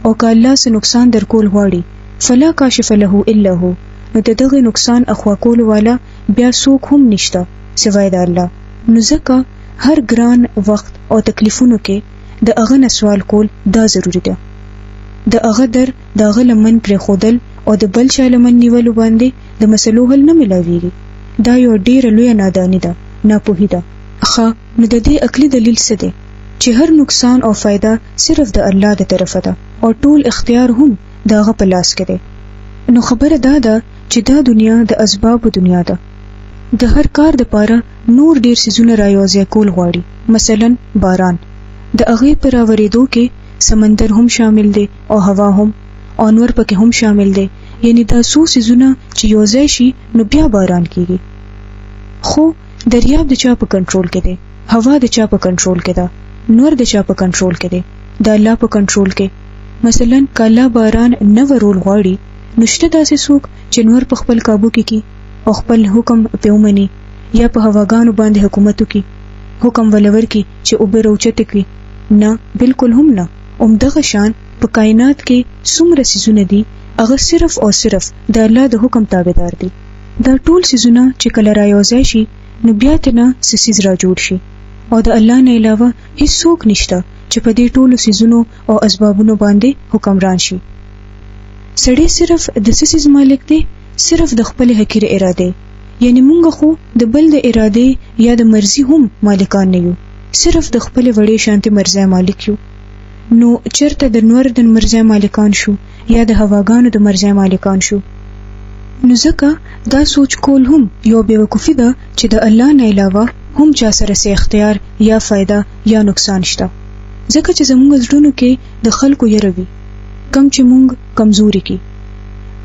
او که الله څه نقصان در کول غواړي فلا کاشف له الا هو نو دغه نقصان اخوا کول والا بیا څوک هم نشته سوای د الله. نو ځکه هر ګران وخت او تکلیفونو کې د هغه نه سوال کول دا ضروری ده. د هغه د هغه لمن پرې خودل او د بل چا لمن نیولو باندې د مسلو حل نه ملاویږي. دا یو ډیر لوی نادانی ده، ناپوهی ده. نو د دې عقلی دلیل څه دی؟ چې هر نقصان او فائدہ صرف د الله د طرفه ده او ټول اختیار هم د هغه په لاس کې دی. نو خبره دا ده چې دا دنیا د اسباب دنیا ده. د هر کار د پاره نور ډیر سيزونه رايوځي کول غواړي. مثلا باران، د هغه پر اوریدو کې سمندر هم شامل دی او هوا هم او انور پکې هم شامل دی. یعنی دا څو سيزونه چې یوځای شي نو بیا باران کیږي. خو دریاب د چا په کنټرول کې دی؟ هوا د چا په کنټرول کې ده؟ نور د چا په کنټرول کې دی؟ د الله په کنټرول کې. مثلا کله باران نه ورول غواړي نشته داسې څوک چې نور په خپل قابو کې کی او خپل حکم په ومني یا په هواګانو باندې حکومت کوي حکم ولور کی چې او به روچت کوي؟ نه، بالکل هم نه. دغه شان په کائنات کې څومره سيزونه دي هغه صرف او صرف د الله د حکم تابعدار دي. دا ټول سيزونه چې کله رايوځي شي نو بیا تنه سيز را جوړ شي او د الله نه علاوه هیڅوک نشته چې په دې ټولو سيزونو او اسبابونو باندې حکمران شي. سړی صرف د سيز مالک دی، صرف د خپل حقیر اراده. یعنی مونږ خو د بل د اراده یا د مرزي هم مالکان نه یو، صرف د خپل وړې شانتي مرزي مالک یو. نو چرته د نور د مرزي مالکان شو یا د هواګانو د مرزي مالکان شو؟ نو ځکه دا سوچ کول هم یو بیوقوفي ده چې د الله نه علاوه هم چا سره سي اختیار یا فائدہ یا نقصان شته. ځکه چې زموږ زړونو کې د خلکو یروي کم چې مونږ کمزوري کی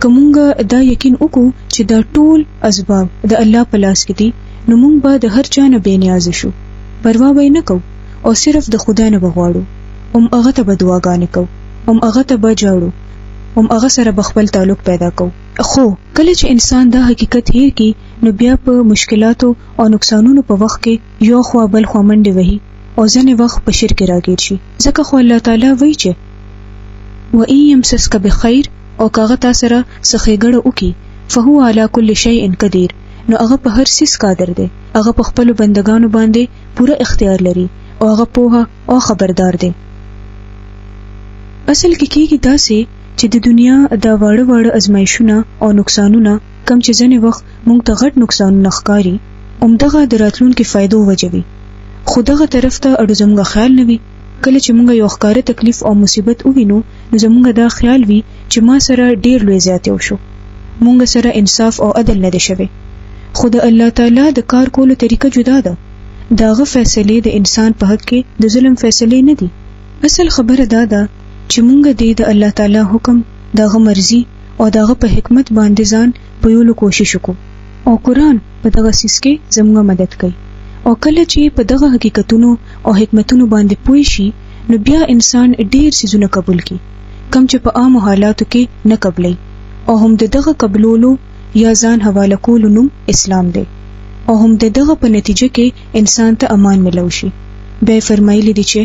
کومګه دا یقین وکړو چې دا ټول اسباب د الله په لاس کې دي نو مونږ به د هر چا نه بے نیاز شو، پروا به نه کوو او صرف د خدای نه بغواړو. هغه ته به دعاګانې کوو، هغه ته به جاړو، هغه سره به خپل تعلق پیدا کوو. خو کله چې انسان دا حقیقت هیر کی نو بیا په مشکلاتو او نقصانونو په وخت کې یو خوا بل خوا منډه وهي او ځنې وخت په شرک راګیر شي. ځکه خو الله تعالی وایي چې وَإِن يَمْسَسْكَ بِخَيْرٍ او کاغه تا سره سخېګړه وکي فهو علی کل شیء قدیر نو هغه په هر څه قادر دی. هغه په خپل بندگانو باندې پوره اختیار لري او هغه پوهه او خبردار دی. اصل کې کېږي داسې چې د دنیا دا واړه ازمایښونه او نقصانونه کم چې ځنې وخت مونږ ته غټ نقصانونه ښکاري همدغه د راتلونکي فایدو وجوي. خو دغه طرف ته اړو زموږ خیال نه وي. کله چې مونږ یو ښکاره تکلیف او مصیبت ووینو نو زموږ دا خیال وي چې ما سره ډیر لوی زیاتې وشو، مونږ سره انصاف او عدل نه دی شوی. خو د الله تعالی د کار کولو طریقه جدا ده. داغه فیصله د انسان په حق کې د ظلم فیصله نه دي. اصل خبره دا ده چې مونږ د الله تعالی حکم، داغه مرزي او داغه په حکمت باندې ځان پویولو کوشش وکړو او قرآن په دغه سیس کې زموږ مدد کوي. او کله چې په دغه حقیقتونو او حکمتونو باندې پوه شي نو بیا انسان ډیر سيزونه قبول کی کم چې په عام حالاتو کې نه قبلي او هم دغه قبولولو یا ځان حواله کولو نوم اسلام دی او هم دغه په نتیجه کې انسان ته امان ملو شي. به فرمایلی دي چې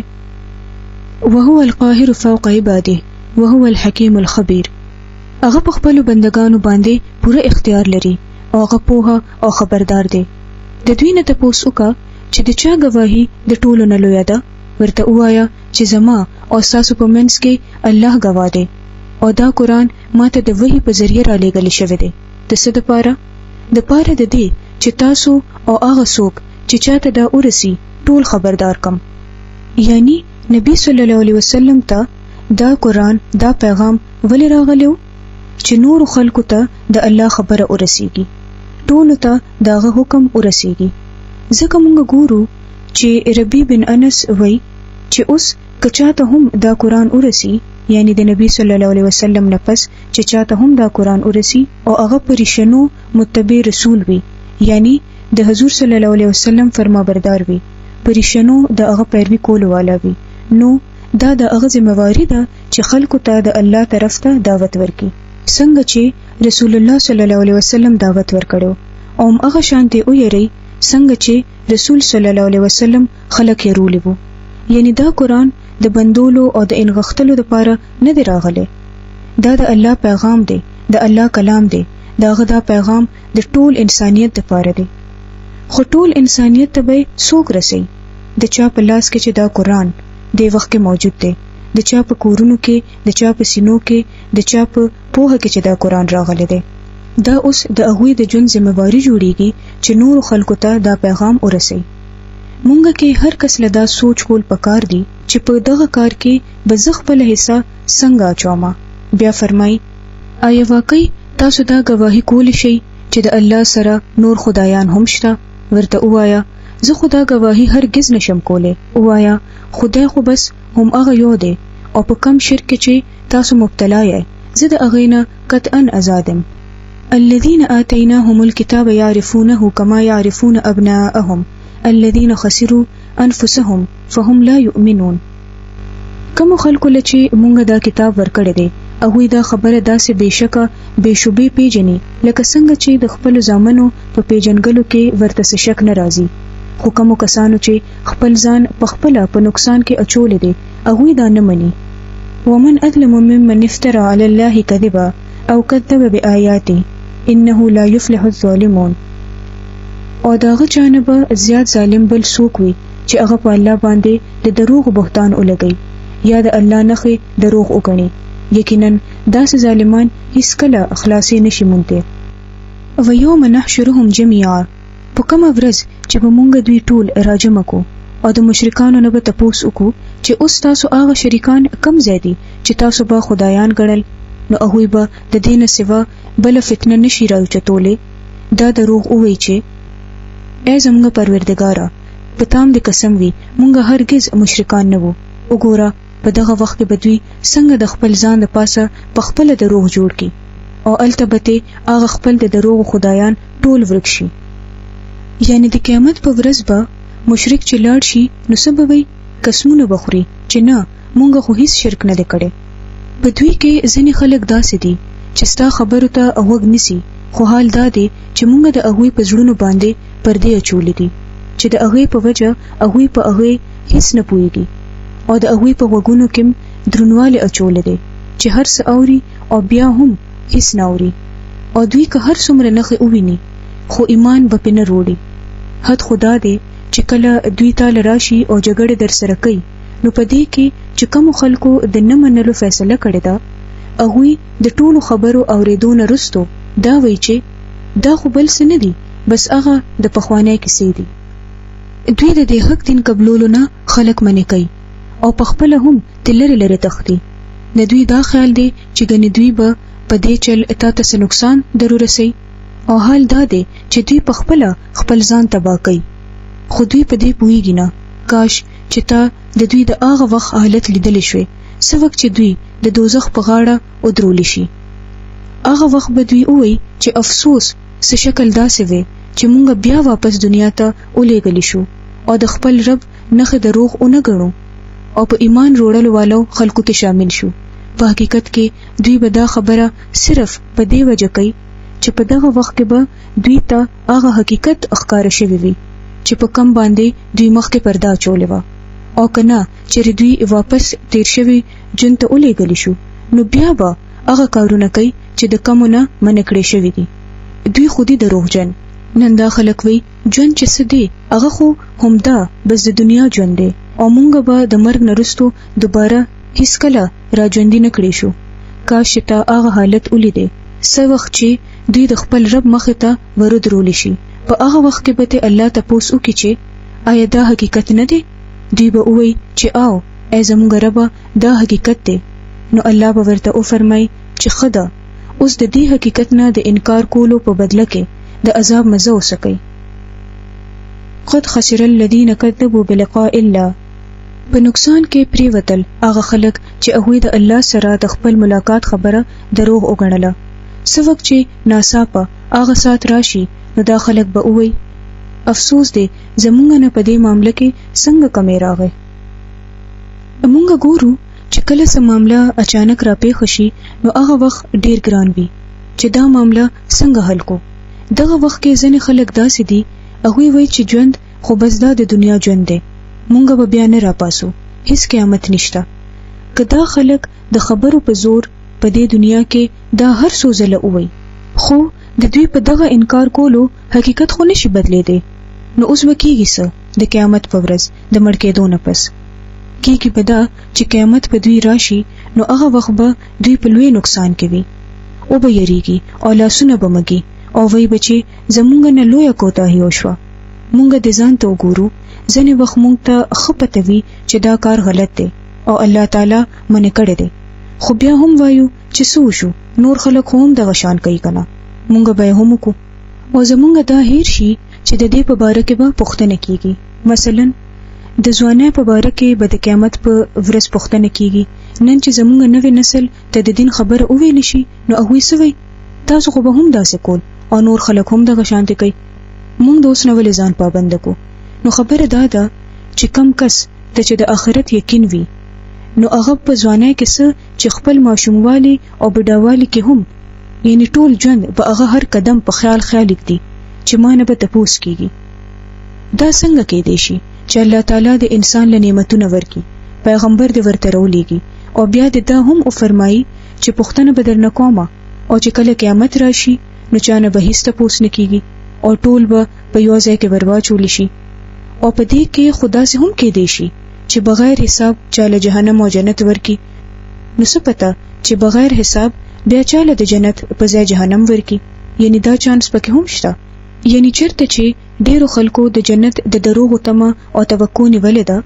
وهو القاهر فوق عباده وهو الحكيم الخبير. هغه په خپل بندگانو باندې پوره اختیار لري او هغه پوهه او خبردار دی. د دوی نه تاسو کا چې د چا گواهی د ټولو نه لوی ده ورته وایا چې زما او تاسو په منځ کې الله گواه دی او دا قرآن ماته د وحی په ذریعہ را لېږل شوی دی. د څه د پاره د دې چې تاسو او هغه څوک چې چاته دا ورسی ټول خبردار کم. یعنی نبی صلی الله علیه وسلم ته دا قرآن دا پیغام ولې راغلیو چې نور خلکو ته د الله خبره ورسیږي، ټولو ته داغه حکم ورسیږي. ځکه موږ ګورو چې ربی بن انس وای چې اوس کچاته هم دا قرآن ورسی، یعنی د نبی صلی الله علیه وسلم نه پس چې چاته هم دا قرآن ورسی او هغه پرشنو متبع رسول وي، یعنی د حضور صلی الله علیه وسلم فرمانبردار وي، پرشنو د هغه پیروي کولو والا وي، نو دا د هغه ذمہواری ده چې خلکو ته د الله طرف ته دعوت ورکړي، څنګه چې رسول الله صلی الله علیه وسلم دعوت ورکړو، او هغه شانته ویری څنګه چې رسول صلی الله علیه وسلم خلک یې رولې وو. یعنی دا قرآن د بندولو او د انغختلو لپاره نه دی راغلی، دا د الله پیغام دی، د الله کلام دی، داغه دا پیغام د ټول انسانیت لپاره دی. خو ټول انسانیت ته به څوک رسي؟ د چا په لاس کې چې دا قرآن د وخت کې موجود دی، د چا په کورونو کې، د چا په سینو کې، د چا په پوهه کې چې دا قرآن راغلی دی. دا اوس د هغوی د ژوند ذمہواری جوړیږي چې نور خلکو ته دا پیغام ورسي. مونږ کې هر کس له دا سوچ کول پکار دی چې په دغه کار کې به زه خپل حصہ څنګه اچوم. بیا فرمای آیا واقعي تاسو دا گواهی کولی شئ چې د الله سره نور خدایان هم شته؟ ورته وایا زه خدا گواهی هرگز نشم کوله. وایا خدای خو بس هم هغه یو دی او په کم شرک چې تاسو مبتلا یې زه د هغې نه قطعا آزادم. الذين آتيناهم الكتاب يعرفونه كما يعرفون أبناءهم الذين خسروا انفسهم فهم لا يؤمنون. کوم خلکو لچې مونږ دا کتاب ورکړی دی هغوی دا خبره داسې بېشکه بېشوبې پیژني لکه څنګه چې د خپلو زامنو په پیژنګلو کې ورته څه شک نه راځي. خو کومو کسانو چې خپل ځان په خپله په نقصان کې اچولی دی هغوی دا نه مني. ومن اظلم ممن افترى على الله كذبا او كذب بآياته انه لا يفلح الظالمون. او داغه جانب زیات ظالم بل څوک وي چې هغه په الله باندې د دروغ بهتان ولګي یا د الله نخې دروغ وګڼي. یقینا داسې ظالمان هیڅ کله خلاصي نشي مونته. و یوم نحشرهم جميعا، په کومه ورځ چې به مونږ دوی ټول راجمع کو او د مشرکانو نه به تپوس وکړو چې اوس تاسو هغه شریکان کم ځای دي چې تاسو به خدایان ګڼل، نو هغوی به د دې نه سوا بله فتنه نشي راوچتولی. دا دروغ ووایي چې ای زموږ پروردګاره په تام دې قسم وي مونږ هرگز مشرکان نه وو. وګوره په دغه وخت کې به دوی څنګه د خپل ځان د پاسه په خپله دروغ جوړ کړي او هلته به تې هغه خپل د دروغو خدایان ټول ورک شي. یعنی د قیامت په ورځ به مشرک چې لاړ شي نو څه به وایي؟ قسمونه به خوري چې نه مونږ خو هیڅ شرک نه دی کړی. په دوی کې ځینې خلک داسې دي چې ستا خبرو ته غوږ نیسي، خو حال دا دی چې مونږ د هغوی په زړونو باندې پردې اچولې دي چې د هغې په وجه هغوی په هغې هیڅ نه پوهېږي او د هغوی په غوږونو کې دروندوالی اچولی دی چې هر څه اوري او بیا هم هیڅ نه اوري. او دوی که هر څومره نښې وویني خو ایمان به پې نه روړي. حد خدا دی چې کله دوی تاله راشي او جګړې در سره کوي نو په دې کې چې کومو خلکو د نه منلو فیصله کړې ده هغوی د ټولو خبرو اورېدو نه وروستو دا وایي چې دا خو بل څه نه دي، بس هغه د پخوانی کیسې دي. دوی د دې حق دین قبلولو نه خلک منې کوي او پخپله هم ترې لرې لرې تښتي. د دوی دا خیال دی چې ګنې دوی به په دې چل تا ته څه نقصان در ورسوي او حال دا دی چې دوی پخپله خپل ځان تباه کوي. خو دوی په دې پوهېږي نه. کاش چې تا د دوی د هغه وخت حالت لیدلی شوی څه وخت چې دوی د دوزخ په غاړه ودرولی شي. هغه وخت به دوی ووایي چې افسوس څه شکل داسې وی چې مونږ بیا واپس دنیا ته ولېږلی شو او د خپل رب نښې دروغ ونه ګڼو او په ایمان وروړلو والو خلکو کې شامل شو. په حقیقت کې دوی به دا خبره صرف په دې وجه کوي چې په دغه وخت کې به دوی ته هغه حقیقت ښکاره شوی وي چې په کم باندې دوی مخکې پرده اچولې وه، او که نه چېرې دوی واپس تیر شوي ژوند ته ولېږلی شو نو بیا به هغه کارونه کوي چې د کمو نه منع کړی شوي دي. دوی خو دي دروغجن. نن دا خلک وایي ژوند چې څه دی هغه خو همدا بس د دنیا ژوند دی او مونږ به د مرګ نه وروستو دوباره هیڅکله راژوندي نه کړی شو. کاش چې تا هغه حالت ولیدې څه وخت چې دوی د خپل رب مخې ته ورودرولی شي په هغه وخت کې به ته الله تپوس وکړي چې آیا دا حقیقت نه دی؟ دوی به ووایي چې آو ای زموږ ربه دا حقیقت دی. نو الله به ورته وفرمایي چې ښه ده، اوس د دې حقیقت نه د انکار کولو په بدله کې د عذاب مزه وسکئ. قد خسر الذين كذبوا بلقاء الله. په نقصان کې پریوتل هغه خلک چې هغوی د الله سره د خپل ملاقات خبره دروغ وګڼله. څه وخت چې ناڅاپه هغه ساعت راشي نو دا خلک به ووایي افسوس دی زمونږ نه په دې معامله کې څنګه کمی راغی. مونږ ګورو چې کله څه معامله اچانک را پیښ شي نو هغه وخت ډیر ګران وي چې دا معامله څنګه حل کو. دغه وخت کې ځینې خلک داسې دي هغوی وایي چې ژوند خو بس دا د دنیا ژوند دی، مونږ به بیا نه راپاسو، هیڅ قیامت نشته. که دا خلک د خبرو په زور په دې دنیا کې دا هر څو ځله ووایي خو د دوی په دغه انکار کولو حقیقت خو نشي بدلیدی، نو اوس به کیږي څه؟ د قیامت په ورځ د مړ کېدو نه پس کیږي به دا چې قیامت په دوی راشي نو هغه وخت به دوی په لوی نقصان کې وي او به یریږي او لاسونه به مږي او وایي به چې زمونږ نه لویه کوتاهي وشوه. مونږ د ځان ته وګورو، ځینې وخت مونږ ته ښه پته وي چې دا کار غلط دی او الله تعالی منې کړی دی، خو بیا هم وایو چې څه وشو نور خلک هم دغه شان کوي کنه، مونږ به یې هم وکړو. او زمونږ دا هیر شي چې د دې په باره کې به پوښتنه کیږي. مثلا د ځوانۍ په باره کې به د قیامت په ورځ پوښتنه کیږي. نن چې زمونږ نوې نسل ته د دین خبره وویل شي نو هغوی څه وایي تاسو خو به هم داسې کول او نور خلک هم دغه شانتې کوي، مونږ د اوس نه ولې ځان پابند کړو. نو خبره دا ده چې کم کس ته چې د آخرت یقین وي نو هغه په ځوانۍ کې څه چې خپل ماشوموالي او بډاوالي کې هم یعنی ټول ژوند به هغه هر قدم په خیال لیکدي چې ما نه به تپوس کیږي. دا څنګه کېدی شي چې الله تعالی د انسان له نعمتونو ورکړي، پیغمبر دې ورته راولېږي او بیا دې دا هم وفرمایي چې پوښتنه به درنه کومه او چې کله قیامت راشي نو چا نه به هیڅ تپوس نه کیږي او ټول به په یو ځای کې برواچول شي. او په دې کې خدا سي هم کېدی شي چې بغیر حساب چاله جهنم او جنت ورکړي. نو څه پته چې بغیر حساب بیا چاله د جنت په ځای جهنم ورکړي، یعنی دا چانس پکې هم شته. یعنی چیرته چې ډیرو خلکو د جنت د دروغو تمه او توقع نیولې ده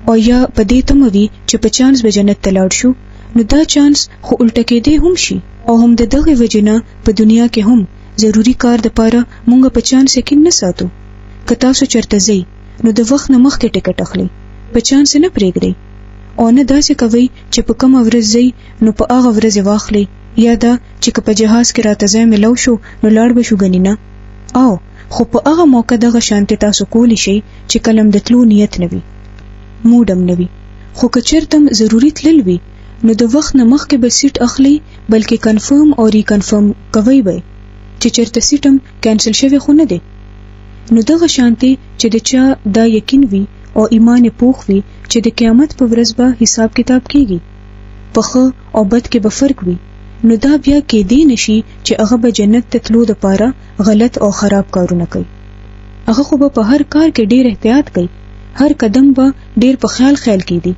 او یا په دې تمه وي چې په چانس به جنت ته لاړ شو، نو دا چانس خو الټه کېدی هم شي او هم د دغه وجنه په دنیا کې هم ضروری کار د پاره مونږ په چانس یقین نه ساتو. که تاسو چرته ځئ نو د وخت نه مخکې ټکټ اخلئ، په چانس نه پرېږدئ او نه داسې کوئ چې په کومه ورځ ځئ نو په هغه ورځ واخلئ، یا دا چې که په جهاز کې راته ځای ملو شو نو لاړ به شو ګنې نه. او خو په هغه موقع دغه شانتې تاسو کولی شئ چې کلم د تلو نیت نه وي، موډ هم نه وي، خو که چېرته ضروري تلل وي نو د وخت نه مخکې به سیټ اخلئ، بلکې کنفرم او ریکنفرم کوئ به چې چېرته سیټ هم کینسل شوی خو نه دی. نو دغه شانتې چې د چا دا یقین وي او ایمان پوخ وي چې د قیامت په ورځ به حساب کتاب کیږي، په ښه او بد کې به فرق وي، نو دا بیا کېدی نشي چې هغه به جنت ته تلو دپاره غلط او خراب کارونه کوي. هغه خو به په هر کار کې ډیر احتیاط کوي، هر قدم به ډیر په خیال کېدی،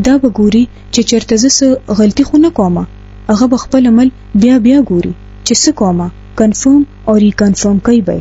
دا به ګوري چې چېرته زه څه غلطي خو نه کومه، هغه به خپل عمل بیا ګوري چې څه کومه، کنفرم او ریکنفرم کوي به.